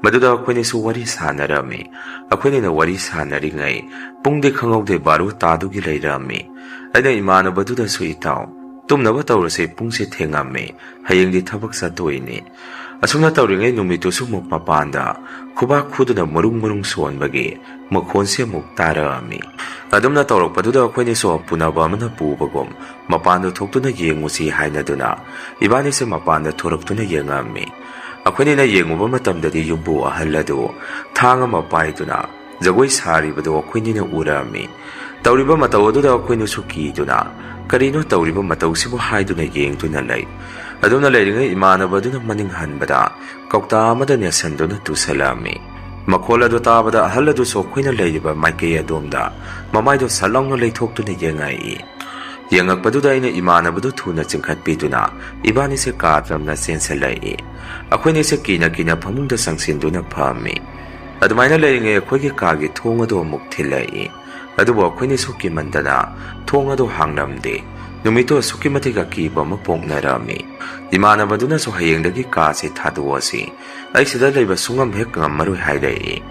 Maduda khwini su wari sanarami. Akhwini na wari sanaringay. Pungde khangawde baru tadugi layrami. Aina imanabaduna su itaw. Tumnaba tawrase pungse thengami. Hayengdi thabak sa toini. Asumna tawringay numitu su muk mapanda. Kubak khuduna murung suonbagi. Makhonse muk tarami. Adumna tawrakpaduda akhwini su punaba amana pubagom. Mapanda thoktuna yengusi hainaduna. Ibani se mapanda thoraktuna yengami. Akhwini na yenguba matamdadi yumbu ahaladu. Thanga mapaiduna. Jagoi saribadu akhwini na urami. Tawriba matawaduda akhwini su kiduna. Karino tawriba matawsibu haiduna yengduna lay. Adumna layringay imanabaduna maninghanbada. Kaukta amada nyasanduna tusalami. Makolado tabada ahaladu so akhwina layriba maikay adumda. Mamaydo salangno laythoktuna yengai. Yengakpaduda aina imanabadu thuna chingkhatpiduna. Ibani se katramna sensalai. Akhwini se kina phamungda sangsinduna phami. Adumaina layringay akhwigi kagi thongado amuk thilai. Adubo akhwini suki mandana thongado hangramde. Numito suki matiga kiba mapongnarami. Imanabaduna so hayengdagi kasi thaduwasi. Ay sida layba sungam hek ngammaroi hairei.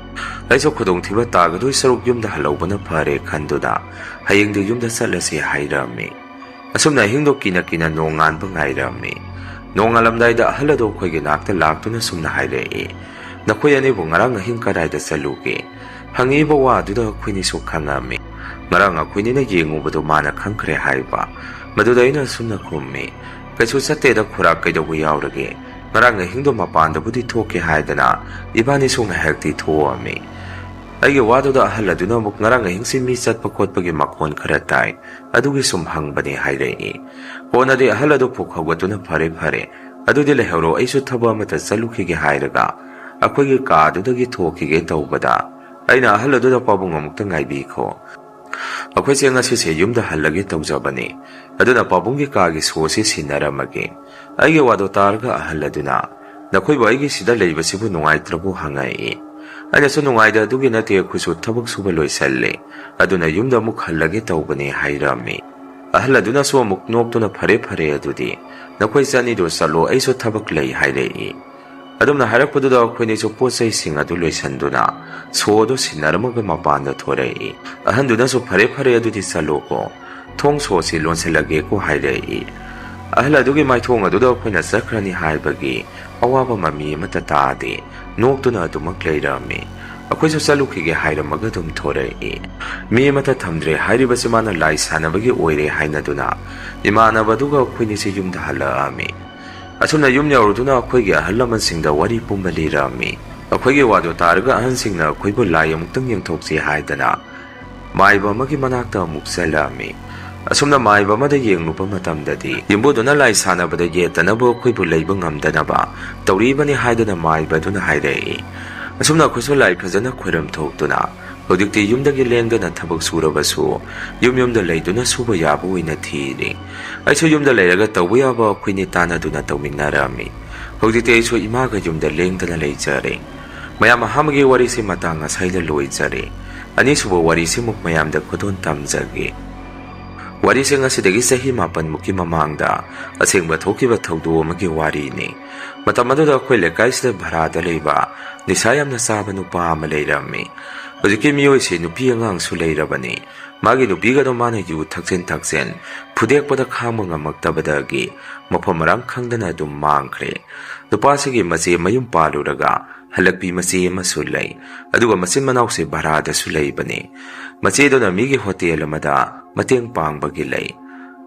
Ay so khudong thiba tagadoy saruk yumda halawbana phare khanduna. Hayengda yumda salasi hairami. Asumna hingdo kina nongan pa ngairami. Nongalamdayda ahalado khwegi nakta laktuna sumna hairei. Nakhoy anibo ngarang hing kadayda salugi. Hangiba waduda akhwini so khangami. Ngarang akhwini na yengubado mana khangkre haiba. Madudayna sumna khummi. Kaisu sateda khurak kaidawu yaurage. Ngarang hingdo mapanda budi thoke haidana. Ibani so ngahakti thoami. Aigi waduda ahaladuna muk ngarang hingsi mi satpa khotpagi makhon khara tai. Adugi sum hangbani hairei. Honadi ahaladu pukhawatuna phare. Adudi lehawro aisu thaba amata salukhige hairaga. Akhwigi kaadudagi thokige tawbada. Aina ahaladuna pabung amukta ngaibikho. Akhwai se ngasise yumda hallage tawjabani. Aduna pabunggi kagi sosi sinaramagi. Aigi wado targa ahaladuna. Nakhoi ba aigi sida leibasibu nungaitrabu hangai. Aina so nungaida adugi nati akhusu thabak suba loisalle. Aduna yumda muk hallage tawbani hairami. Ahaladuna so muk noktuna phare adudi. Nakhoi sanido salo aiso thabak lei hairei. Adumna harakpaduda akhwini so posai sing adu loisanduna. Sodo sinaramaga mapanda thorei. Ahanduna so phare adudi saloko. Thong sosi lonselage ko hairei. Ahaladugi mai thong aduda akhwina sakrani haibagi. Awaba mami mata taade. Noktuna adumak leirami. Akhwai so salukhige hairamaga dum thorei. Mi mata thamdre hairibasi mana lai sanabagi oire hainaduna. Imanabaduga akhwini se yumda halaami. ꯑꯁꯨꯝꯅ ꯌꯨꯝ ꯌꯧꯔꯨꯗꯨꯅ ꯑꯩꯈꯣꯏꯒꯤ ꯑꯍꯜ ꯂꯃꯟꯁꯤꯡꯗ ꯋꯥꯔꯤ ꯄꯨꯝꯕ ꯂꯤꯔꯝꯃꯤ꯫ ꯑꯩꯈꯣꯏꯒꯤ ꯋꯥꯗꯨ ꯇꯥꯔꯒ ꯑꯍꯟꯁꯤꯡꯅ ꯑꯩꯈꯣꯏꯕꯨ ꯂꯥꯏ ꯑꯃꯨꯛꯇꯪ ꯌꯦꯡꯊꯣꯛꯁꯤ ꯍꯥꯏꯗꯅ ꯃꯥꯏꯕ ꯑꯃꯒꯤ ꯃꯅꯥꯛꯇ ꯑꯃꯨꯛ ꯆꯠꯂꯝꯃꯤ꯫ ꯑꯁꯨꯝꯅ ꯃꯥꯏꯕ ꯑꯃꯗ ꯌꯦꯡꯂꯨꯕ ꯃꯇꯝꯗꯗꯤ ꯌꯨꯝꯕꯨꯗꯨꯅ ꯂꯥꯏ ꯁꯥꯟꯅꯕꯗ ꯌꯦꯠꯇꯅꯕ ꯑꯩꯈꯣꯏꯕꯨ ꯂꯩꯕ ꯉꯝꯗꯅꯕ ꯇꯧꯔꯤꯕꯅꯤ ꯍꯥꯏꯗꯅ ꯃꯥꯏꯕꯗꯨꯅ ꯍꯥꯏꯔꯛꯏ꯫ ꯑꯁꯨꯝꯅ ꯑꯩꯈꯣꯏꯁꯨ ꯂꯥꯏ ꯐꯖꯅ ꯈꯣꯏꯔꯝ ꯊꯣꯛꯇꯨꯅ ꯍꯧꯖꯤꯛꯇꯤ ꯌꯨꯝꯗꯒꯤ ꯂꯦꯡꯗꯅ ꯊꯕꯛ ꯁꯨꯔꯕꯁꯨ ꯌꯨꯝꯗ ꯂꯩꯗꯨꯅ ꯁꯨꯕ ꯌꯥꯕ ꯑꯣꯏꯅ ꯊꯤꯔꯤ꯫ ꯑꯩꯁꯨ ꯌꯨꯝꯗ ꯂꯩꯔꯒ ꯇꯧꯕ ꯌꯥꯕ ꯑꯩꯈꯣꯏꯅꯤ ꯇꯥꯟꯅꯗꯨꯅ ꯇꯧꯃꯤꯟꯅꯔꯝꯃꯤ꯫ ꯍꯧꯖꯤꯛꯇꯤ ꯑꯩꯁꯨ ꯏꯃꯥꯒ ꯌꯨꯝꯗ ꯂꯦꯡꯗꯅ ꯂꯩꯖꯔꯦ꯫ ꯃꯌꯥꯝ ꯑꯍꯥꯟꯕꯒꯤ ꯋꯥꯔꯤꯁꯤ ꯃꯇꯥꯡ ꯉꯁꯥꯏꯗ ꯂꯣꯏꯖꯔꯦ꯫ ꯑꯅꯤꯁꯨꯕ ꯋꯥꯔꯤꯁꯤꯃꯨꯛ ꯃꯌꯥꯝꯗ ꯈꯨꯗꯣꯟ ꯇꯝꯖꯒꯦ꯫ ꯋꯥꯔꯤꯁꯤ ꯉꯁꯤꯗꯒꯤ ꯆꯍꯤ 9ꯃꯨꯛꯀꯤ ꯃꯃꯥꯡꯗ ꯑꯁꯦꯡꯕ ꯊꯣꯛꯈꯤꯕ ꯊꯧꯗꯣꯛ ꯑꯃꯒꯤ ꯋꯥꯔꯤꯅꯤ꯫ ꯃꯇꯝ ꯑꯗꯨꯗ ꯑꯩꯈꯣꯏ ꯂꯩꯀꯥꯏꯁꯤꯗ ꯚꯔꯥꯗ ꯂꯩꯕ ꯅꯤꯁꯥ ꯌꯥꯝꯅ ꯆꯥꯕ ꯅꯨꯄꯥ ꯑꯃ ꯂꯩꯔꯝꯃꯤ꯫ ꯍꯧꯖꯤꯛꯀꯤ ꯃꯤꯑꯣꯏꯁꯤ ꯅꯨꯄꯤ ꯑꯉꯥꯡꯁꯨ ꯂꯩꯔꯕꯅꯤ꯫ ꯃꯥꯒꯤ ꯅꯨꯄꯤꯒꯗꯣ ꯃꯥꯅ ꯌꯨ ꯊꯛꯆꯤꯟ ꯐꯨꯗꯦꯛꯄꯗ ꯈꯥꯡꯕ ꯉꯝꯃꯛꯇꯕꯗꯒꯤ ꯃꯐꯝ ꯃꯔꯥꯡ ꯈꯪꯗꯅ ꯑꯗꯨꯝ ꯃꯥꯡꯈ꯭ꯔꯦ꯫ ꯅꯨꯄꯥꯁꯤꯒꯤ ꯃꯆꯦ ꯃꯌꯨꯝ ꯄꯥꯜꯂꯨꯔꯒ ꯍꯜꯂꯛꯄꯤ ꯃꯆꯦ ꯑꯃꯁꯨ ꯂꯩ꯫ ꯑꯗꯨꯒ ꯃꯆꯤꯟ ꯃꯅꯥꯎꯁꯦ ꯚꯔꯥꯗꯁꯨ ꯂꯩꯕꯅꯤ꯫ ꯃꯆꯦꯗꯨꯅ ꯃꯤꯒꯤ ꯍꯣꯇꯦꯜ ꯑꯃꯗ ꯃꯇꯦꯡ ꯄꯥꯡꯕꯒꯤ ꯂꯩ꯫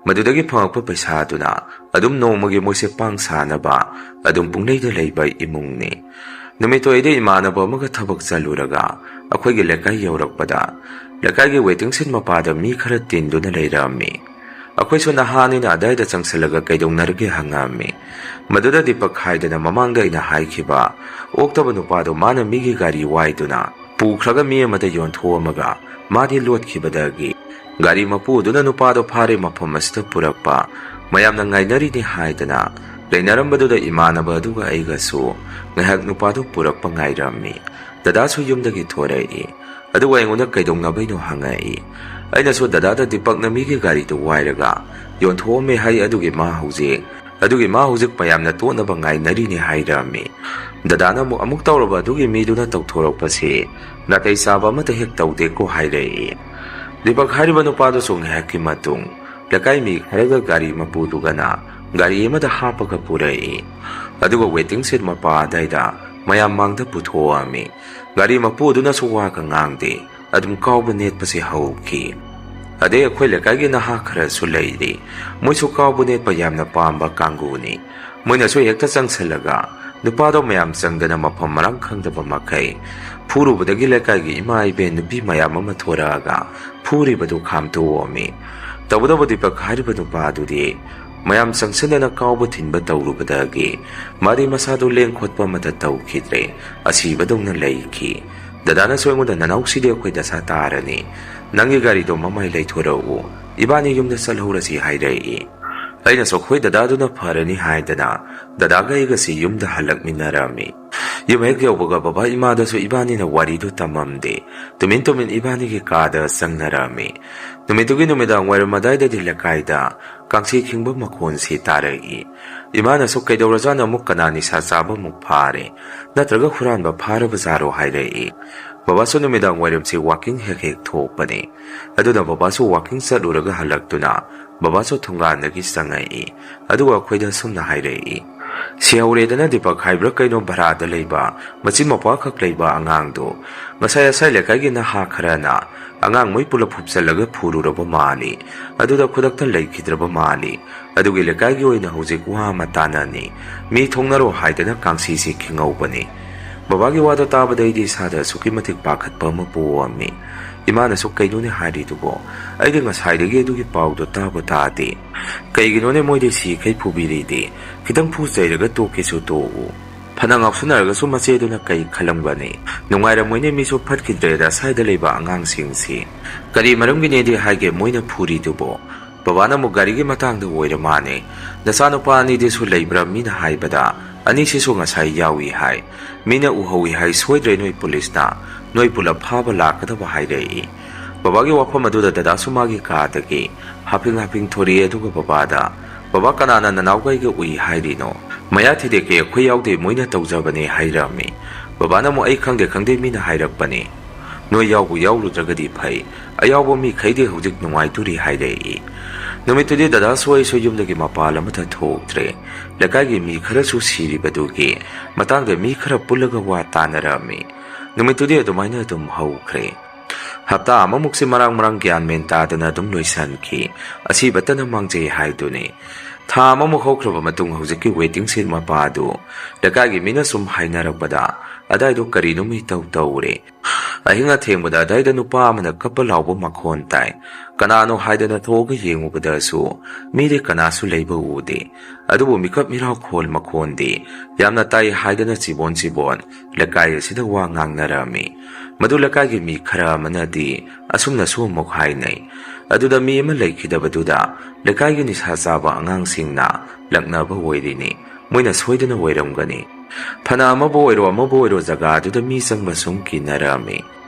ꯃꯗꯨꯗꯒꯤ ꯐꯪꯉꯛꯄ ꯄꯩꯁꯥꯗꯨꯅ ꯑꯗꯨꯝ ꯅꯣꯡꯃꯒꯤ ꯃꯣꯏꯁꯦ ꯄꯥꯡ ꯁꯥꯅꯕ ꯑꯗꯨꯝ ꯄꯨꯡꯂꯩꯗ ꯂꯩꯕ ꯏꯃꯨꯡꯅꯤ꯫ ꯅꯨꯃꯤꯠꯇꯣ ꯏꯃꯥꯟꯅꯕ ꯑꯃꯒ ꯊꯕꯛ ꯆꯠꯂꯨꯔꯒ ꯑꯩꯈꯣꯏꯒꯤ ꯂꯩꯀꯥꯏ ꯌꯧꯔꯛꯄꯗ ꯂꯩꯀꯥꯏꯒꯤ ꯋꯦꯇꯤꯡ ꯁꯤꯠ ꯃꯄꯥꯗ ꯃꯤ ꯈꯔ ꯇꯤꯟꯗꯨꯅ ꯂꯩꯔꯝꯃꯤ꯫ ꯑꯩꯈꯣꯏꯁꯨ ꯅꯍꯥꯅꯤꯅ ꯑꯗꯥꯏꯗ ꯆꯪꯁꯤꯜꯂꯒ ꯀꯩꯗꯧꯅꯔꯒꯦ ꯍꯪꯉꯝꯃꯤ꯫ ꯃꯗꯨꯗ ꯗꯤꯄꯛ ꯍꯥꯏꯗꯅ ꯃꯃꯥꯡꯗ ꯑꯩꯅ ꯍꯥꯏꯈꯤꯕ ꯑꯣꯛꯇꯕ ꯅꯨꯄꯥꯗꯣ ꯃꯥꯅ ꯃꯤꯒꯤ ꯒꯥꯔꯤ ꯋꯥꯏꯗꯨꯅ ꯄꯨꯈ꯭ꯔꯒ ꯃꯤ ꯑꯃꯗ ꯌꯣꯟꯊꯣꯛꯑꯝꯃꯒ ꯃꯥꯗꯤ ꯂꯣꯠꯈꯤꯕꯗꯒꯤ ꯒꯥꯔꯤ ꯃꯄꯨꯗꯨꯅ ꯅꯨꯄꯥꯗꯣ ꯐꯥꯔꯦ ꯃꯐꯝ ꯑꯁꯤꯗ ꯄꯨꯔꯛꯄ ꯃꯌꯥꯝꯅ ꯉꯥꯏꯅꯔꯤꯅꯤ ꯍꯥꯏꯗꯅ ꯂꯩꯅꯔꯝꯕꯗꯨꯗ ꯏꯃꯥꯟꯅꯕ ꯑꯗꯨꯒ ꯑꯩꯒꯁꯨ ꯉꯥꯏꯍꯥꯛ ꯅꯨꯄꯥꯗꯣ ꯄꯨꯔꯛꯄ ꯉꯥꯏꯔꯝꯃꯤ꯫ ꯗꯗꯥꯁꯨ ꯌꯨꯝꯗꯒꯤ ꯊꯣꯔꯛꯏ꯫ ꯑꯗꯨꯒ ꯑꯩꯉꯣꯟꯗ ꯀꯩꯗꯧꯅꯕꯩꯅꯣ ꯍꯪꯉꯛꯏ꯫ ꯑꯩꯅꯁꯨ ꯗꯗꯥꯗ ꯗꯤꯄꯛꯅ ꯃꯤꯒꯤ ꯒꯥꯔꯤꯗꯨ ꯋꯥꯏꯔꯒ ꯌꯣꯟꯊꯣꯛꯑꯝꯃꯦ ꯍꯥꯏ ꯑꯗꯨꯒꯤ ꯃꯥ ꯍꯧꯖꯤꯛ ꯃꯌꯥꯝꯅ ꯇꯣꯠꯅꯕ ꯉꯥꯏꯅꯔꯤꯅꯤ ꯍꯥꯏꯔꯝꯃꯤ꯫ ꯗꯗꯥꯅ ꯑꯃꯨꯛ ꯇꯧꯔꯕ ꯑꯗꯨꯒꯤ ꯃꯤꯗꯨꯅ ꯇꯧꯊꯣꯔꯛꯄꯁꯤ ꯅꯥꯇꯩ ꯆꯥꯕ ꯑꯃꯠꯇ ꯍꯦꯛ ꯇꯧꯗꯦꯀꯣ ꯍꯥꯏꯔꯛꯏ꯫ ꯗꯤꯄꯛ ꯍꯥꯏꯔꯤꯕ ꯅꯨꯄꯥꯗꯨꯁꯨ ꯉꯥꯏꯍꯥꯛꯀꯤ ꯃꯇꯨꯡ ꯂꯩꯀꯥꯏ ꯃꯤ ꯈꯔꯒ ꯒꯥꯔꯤ ꯃꯄꯨꯗꯨꯒꯅ ꯒꯥꯔꯤ ꯑꯃꯗ ꯍꯥꯞꯄꯒ ꯄꯨꯔꯛꯏ꯫ ꯑꯗꯨꯒ ꯋꯦꯇꯤꯡ ꯁꯤꯠ ꯃꯄꯥ ꯑꯗꯥꯏꯗ ꯃꯌꯥꯝ ꯃꯥꯡꯗ ꯄꯨꯊꯣꯛꯑꯝꯃꯤ꯫ ꯒꯥꯔꯤ ꯃꯄꯨꯗꯨꯅꯁꯨ ꯋꯥꯒ ꯉꯥꯡꯗꯦ ꯑꯗꯨꯝ ꯀꯥꯎꯕ ꯅꯦꯠꯄꯁꯤ ꯍꯧꯈꯤ꯫ ꯑꯗꯩ ꯑꯩꯈꯣꯏ ꯂꯩꯀꯥꯏꯒꯤ ꯅꯍꯥ ꯈꯔꯁꯨ ꯂꯩꯔꯤ꯫ ꯃꯣꯏꯁꯨ ꯀꯥꯎꯕ ꯅꯦꯠꯄ ꯌꯥꯝꯅ ꯄꯥꯝꯕ ꯀꯥꯡꯕꯨꯅꯤ꯫ ꯃꯣꯏꯅꯁꯨ ꯍꯦꯛꯇ ꯆꯪꯁꯤꯜꯂꯒ ꯅꯨꯄꯥꯗꯣ ꯃꯌꯥꯝ ꯆꯪꯗꯅ ꯃꯐꯝ ꯃꯔꯥꯡ ꯈꯪꯗꯕ ꯃꯈꯩ ꯐꯨꯔꯨꯕꯗꯒꯤ ꯂꯩꯀꯥꯏꯒꯤ ꯏꯃꯥ ꯏꯕꯦꯟ ꯅꯨꯄꯤ ꯃꯌꯥꯝ ꯑꯃ ꯊꯣꯔꯛꯑꯒ ꯐꯨꯔꯤꯕꯗꯨ ꯈꯥꯝꯇꯣꯛꯑꯝꯃꯤ꯫ ꯇꯧꯕꯇꯕꯨ ꯗꯤꯄꯛ ꯍꯥꯏꯔꯤꯕ ꯅꯨꯄꯥꯗꯨꯗꯤ ꯃꯌꯥꯝ ꯆꯪꯁꯤꯟꯗꯅ ꯀꯥꯎꯕ ꯊꯤꯟꯕ ꯇꯧꯔꯨꯕꯗꯒꯤ ꯃꯥꯗꯤ ꯃꯁꯥꯗꯨ ꯂꯦꯡ ꯈꯣꯠꯄ ꯑꯃꯠꯇ ꯇꯧꯈꯤꯗ꯭ꯔꯦ꯫ ꯑꯁꯤꯕꯗꯧꯅ ꯂꯩꯈꯤ꯫ ꯗꯗꯥꯅꯁꯨ ꯑꯩꯉꯣꯟꯗ ꯅꯅꯥꯎꯁꯤꯗꯤ ꯑꯩꯈꯣꯏ ꯗꯁꯥ ꯇꯥꯔꯅꯤ꯫ ꯅꯪꯒꯤ ꯒꯥꯔꯤꯗꯣ ꯃꯃꯥꯏ ꯂꯩꯊꯣꯔꯛꯎ ꯏꯕꯥꯅꯤ ꯌꯨꯝꯗ ꯆꯠꯍꯧꯔꯁꯤ ꯍꯥꯏꯔꯛꯏ꯫ ꯑꯩꯅꯁꯨ ꯑꯩꯈꯣꯏ ꯗꯗꯥꯗꯨꯅ ꯐꯔꯅꯤ ꯍꯥꯏꯗꯅ ꯗꯗꯥꯒ ꯑꯩꯒꯁꯤ ꯌꯨꯝꯗ ꯍꯜꯂꯛꯃꯤꯟꯅꯔꯝꯃꯤ꯫ ꯌꯨꯝ ꯍꯦꯛ ꯌꯧꯕꯒ ꯕꯕꯥ ꯏꯃꯥꯗꯁꯨ ꯏꯕꯥꯅꯤꯅ ꯋꯥꯔꯤꯗꯨ ꯇꯝꯃꯝꯗꯦ꯫ ꯇꯨꯃꯤꯟ ꯏꯕꯥꯅꯤꯒꯤ ꯀꯥꯗ ꯆꯪꯅꯔꯝꯃꯤ꯫ ꯅꯨꯃꯤꯠꯇꯨꯒꯤ ꯅꯨꯃꯤꯗꯥꯡ ꯋꯥꯏꯔꯝ ꯑꯗꯥꯏꯗꯗꯤ ꯂꯩꯀꯥꯏꯗ ꯀꯥꯡꯁꯤ ꯈꯤꯡꯕ ꯃꯈꯣꯟꯁꯤ ꯇꯥꯔꯛꯏ꯫ ꯏꯃꯥꯅꯁꯨ ꯀꯩꯗꯧꯔꯖꯥꯠꯅꯣ ꯑꯃꯨꯛ ꯀꯅꯥ ꯅꯤꯁꯥ ꯆꯥꯕ ꯑꯃꯨꯛ ꯐꯥꯔꯦ ꯅꯠꯇ꯭ꯔꯒ ꯍꯨꯔꯥꯟꯕ ꯐꯥꯔꯕꯖꯥꯔꯣ ꯍꯥꯏꯔꯛꯏ꯫ ꯕꯕꯥꯁꯨ ꯅꯨꯃꯤꯗꯥꯡ ꯋꯥꯏꯔꯝꯁꯤ ꯋꯥꯀꯤꯡ ꯍꯦꯛ ꯊꯣꯛꯄꯅꯤ꯫ ꯑꯗꯨꯅ ꯕꯕꯥꯁꯨ ꯋꯥꯀꯤꯡ ꯆꯠꯂꯨꯔꯒ ꯍꯜꯂꯛꯇꯨꯅ ꯕꯕꯥꯁꯨ ꯊꯣꯡꯒꯥꯟꯗꯒꯤ ꯆꯪꯉꯛꯏ꯫ ꯑꯗꯨꯒ ꯑꯩꯈꯣꯏꯗ ꯁꯨꯝꯅ ꯍꯥꯏꯔꯛꯏ꯫ ꯁꯤꯍꯧꯔꯦꯗꯅ ꯗꯤꯄꯛ ꯍꯥꯏꯕ꯭ꯔꯥ ꯀꯩꯅꯣ ꯚꯔꯥꯗ ꯂꯩꯕ ꯃꯆꯤꯟ ꯃꯄꯥꯈꯛ ꯂꯩꯕ ꯑꯉꯥꯡꯗꯣ ꯉꯁꯥꯏ ꯂꯩꯀꯥꯏꯒꯤ ꯅꯍꯥ ꯈꯔꯅ ꯑꯉꯥꯡ ꯃꯣꯏ ꯄꯨꯂꯞ ꯍꯨꯞꯆꯜꯂꯒ ꯐꯨꯔꯨꯔꯕ ꯃꯥꯜꯂꯤ꯫ ꯑꯗꯨꯗ ꯈꯨꯗꯛꯇ ꯂꯩꯈꯤꯗ꯭ꯔꯕ ꯃꯥꯜꯂꯤ꯫ ꯑꯗꯨꯒꯤ ꯂꯩꯀꯥꯏꯒꯤ ꯑꯣꯏꯅ ꯍꯧꯖꯤꯛ ꯋꯥ ꯑꯃ ꯇꯥꯟꯅꯅꯤ꯫ ꯃꯤ ꯊꯣꯡꯅꯔꯣ ꯍꯥꯏꯗꯅ ꯀꯥꯡꯁꯤꯁꯤ ꯈꯤꯡꯍꯧꯕꯅꯤ꯫ ꯕꯕꯥꯒꯤ ꯋꯥꯗꯣ ꯇꯥꯕꯗꯩꯗꯤ ꯏꯁꯥꯗ ꯑꯁꯨꯛꯀꯤ ꯃꯇꯤꯛ ꯄꯥꯈꯠꯄ ꯑꯃ ꯄꯣꯛꯑꯝꯃꯤ꯫ ꯏꯃꯥꯅꯁꯨ ꯀꯩꯅꯣꯅꯦ ꯍꯥꯏꯔꯤꯗꯨꯕꯣ ꯑꯩꯗꯤ ꯉꯁꯥꯏꯗꯒꯤ ꯑꯗꯨꯒꯤ ꯄꯥꯎꯗꯣ ꯇꯥꯕ ꯇꯥꯗꯦ꯫ ꯀꯩꯒꯤꯅꯣꯅꯦ ꯃꯣꯏꯗꯤ ꯁꯤꯈꯩ ꯐꯨꯕꯤꯔꯤꯗꯤ ꯈꯤꯇꯪ ꯐꯨ ꯆꯩꯔꯒ ꯇꯣꯛꯀꯦꯁꯨ ꯇꯣꯛꯎ꯫ ꯐꯅ ꯉꯥꯎꯁꯟꯅꯔꯒꯁꯨ ꯃꯆꯦꯗꯨꯅ ꯀꯩ ꯈꯜꯂꯝꯒꯅꯤ꯫ ꯅꯨꯡꯉꯥꯏꯔꯝꯃꯣꯏꯅꯦ ꯃꯤꯁꯨ ꯐꯠꯈꯤꯗ꯭ꯔꯦꯗ ꯁ꯭ꯋꯥꯏꯗ ꯂꯩꯕ ꯑꯉꯥꯡꯁꯤꯡꯁꯤ꯫ ꯀꯔꯤ ꯃꯔꯝꯒꯤꯅꯦꯗꯤ ꯍꯥꯏꯒꯦ ꯃꯣꯏꯅ ꯐꯨꯔꯤꯗꯨꯕꯣ꯫ ꯕꯕꯥꯅ ꯑꯃꯨꯛ ꯒꯥꯔꯤꯒꯤ ꯃꯇꯥꯡꯗ ꯑꯣꯏꯔ ꯃꯥꯅꯦ꯫ ꯅꯆꯥꯅꯨꯄꯥ ꯑꯅꯤꯗꯨꯁꯨ ꯂꯩꯕ꯭ꯔꯥ ꯃꯤꯅ ꯍꯥꯏꯕꯗ ꯑꯅꯤꯁꯤꯁꯨ ꯉꯁꯥꯏ ꯌꯥꯎꯏ ꯍꯥꯏ꯫ ꯃꯤꯅ ꯎꯍꯧꯏ ꯍꯥꯏ ꯁꯣꯏꯗ꯭ꯔꯦ ꯅꯣꯏ ꯄꯨꯂꯤꯁꯅ ꯅꯣꯏ ꯄꯨꯂꯞ ꯐꯥꯕ ꯂꯥꯛꯀꯗꯕ ꯍꯥꯏꯔꯛꯏ꯫ ꯕꯕꯥꯒꯤ ꯋꯥꯐꯝ ꯑꯗꯨꯗ ꯗꯗꯥꯁꯨ ꯃꯥꯒꯤ ꯀꯥꯗꯒꯤ ꯍꯥꯐꯤꯡ ꯊꯣꯔꯛꯏ꯫ ꯑꯗꯨꯒ ꯕꯕꯥ ꯀꯅꯥꯅ ꯅꯅꯥꯎꯒꯩꯒ ꯎꯏ ꯍꯥꯏꯔꯤꯅꯣ ꯃꯌꯥ ꯊꯤꯗꯦꯛꯀꯦ ꯑꯩꯈꯣꯏ ꯌꯥꯎꯗꯦ ꯃꯣꯏꯅ ꯇꯧꯖꯕꯅꯦ ꯍꯥꯏꯔꯝꯃꯤ꯫ ꯕꯕꯥꯅ ꯑꯃꯨꯛ ꯑꯩ ꯈꯪꯗꯦ ꯃꯤꯅ ꯍꯥꯏꯔꯛꯄꯅꯦ꯫ ꯅꯣꯏ ꯌꯥꯎꯕꯨ ꯌꯥꯎꯔꯨꯗ꯭ꯔꯒꯗꯤ ꯐꯩ ꯑꯌꯥꯎꯕ ꯃꯤꯈꯩꯗꯤ ꯍꯧꯖꯤꯛ ꯅꯨꯡꯉꯥꯏꯇꯣꯔꯤ ꯍꯥꯏꯔꯛꯏ꯫ ꯅꯨꯃꯤꯠꯇꯨꯗꯤ ꯗꯗꯥꯁꯨ ꯑꯩꯁꯨ ꯌꯨꯝꯗꯒꯤ ꯃꯄꯥꯟ ꯑꯃꯠꯇ ꯊꯣꯛꯇ꯭ꯔꯦ꯫ ꯂꯩꯀꯥꯏꯒꯤ ꯃꯤ ꯈꯔꯁꯨ ꯁꯤꯔꯤꯕꯗꯨꯒꯤ ꯃꯇꯥꯡꯗ ꯃꯤ ꯈꯔ ꯄꯨꯜꯂꯒ ꯋꯥ ꯇꯥꯟꯅꯔꯝꯃꯤ꯫ ꯅꯨꯃꯤꯠꯇꯨꯗꯤ ꯑꯗꯨꯃꯥꯏꯅ ꯑꯗꯨꯝ ꯍꯧꯈ꯭ꯔꯦ꯫ ꯍꯞꯇꯥ ꯑꯃꯃꯨꯛꯁꯤ ꯃꯔꯥꯡ ꯒ꯭ꯌꯥꯟ ꯃꯦꯟ ꯇꯥꯗꯅ ꯑꯗꯨꯝ ꯂꯣꯏꯁꯟꯈꯤ꯫ ꯑꯁꯤꯕꯇꯅ ꯃꯥꯡꯖꯩ ꯍꯥꯏꯗꯨꯅꯤ꯫ ꯊꯥ ꯑꯃꯃꯨꯛ ꯍꯧꯈ꯭ꯔꯕ ꯃꯇꯨꯡ ꯍꯧꯖꯤꯛꯀꯤ ꯋꯦꯇꯤꯡ ꯁꯦꯠ ꯃꯄꯥꯗꯨ ꯂꯩꯀꯥꯏꯒꯤ ꯃꯤꯅ ꯁꯨꯝ ꯍꯥꯏꯅꯔꯛꯄꯗ ꯑꯗꯥꯏꯗꯣ ꯀꯔꯤꯅꯣꯝ ꯏꯇꯧ ꯇꯧꯔꯦ꯫ ꯑꯍꯤꯡ ꯑꯊꯦꯡꯕꯗ ꯑꯗꯥꯏꯗ ꯅꯨꯄꯥ ꯑꯃꯅ ꯀꯞꯄ ꯂꯥꯎꯕ ꯃꯈꯣꯟ ꯇꯥꯏ꯫ ꯀꯅꯥꯅꯣ ꯍꯥꯏꯗꯅ ꯊꯣꯛꯑꯒ ꯌꯦꯡꯉꯨꯕꯗꯁꯨ ꯃꯤꯗꯤ ꯀꯅꯥꯁꯨ ꯂꯩꯕ ꯎꯗꯦ꯫ ꯑꯗꯨꯕꯨ ꯃꯤꯀꯞ ꯃꯤꯔꯥꯎꯈꯣꯜ ꯃꯈꯣꯟꯗꯤ ꯌꯥꯝꯅ ꯇꯥꯏ ꯍꯥꯏꯗꯅ ꯆꯤꯕꯣꯟ ꯂꯩꯀꯥꯏ ꯑꯁꯤꯗ ꯋꯥ ꯉꯥꯡꯅꯔꯝꯃꯤ꯫ ꯃꯗꯨ ꯂꯩꯀꯥꯏꯒꯤ ꯃꯤ ꯈꯔ ꯑꯃꯅꯗꯤ ꯑꯁꯨꯝꯅꯁꯨ ꯑꯃꯨꯛ ꯍꯥꯏꯅꯩ꯫ ꯑꯗꯨꯗ ꯃꯤ ꯑꯃ ꯂꯩꯈꯤꯗꯕꯗꯨꯗ ꯂꯩꯀꯥꯏꯒꯤ ꯅꯤꯁꯥ ꯆꯥꯕ ꯑꯉꯥꯡꯁꯤꯡꯅ ꯂꯛꯅꯕ ꯑꯣꯏꯔꯤꯅꯤ꯫ ꯃꯣꯏꯅ ꯁꯣꯏꯗꯅ ꯑꯣꯏꯔꯝꯒꯅꯤ꯫ ꯐꯅ ꯑꯃꯕꯨ ꯑꯣꯏꯔꯣ ꯖꯒꯥꯗꯨꯗ ꯃꯤ ꯆꯪꯕ ꯁꯨꯝ ꯀꯤꯅꯔꯝꯃꯤ꯫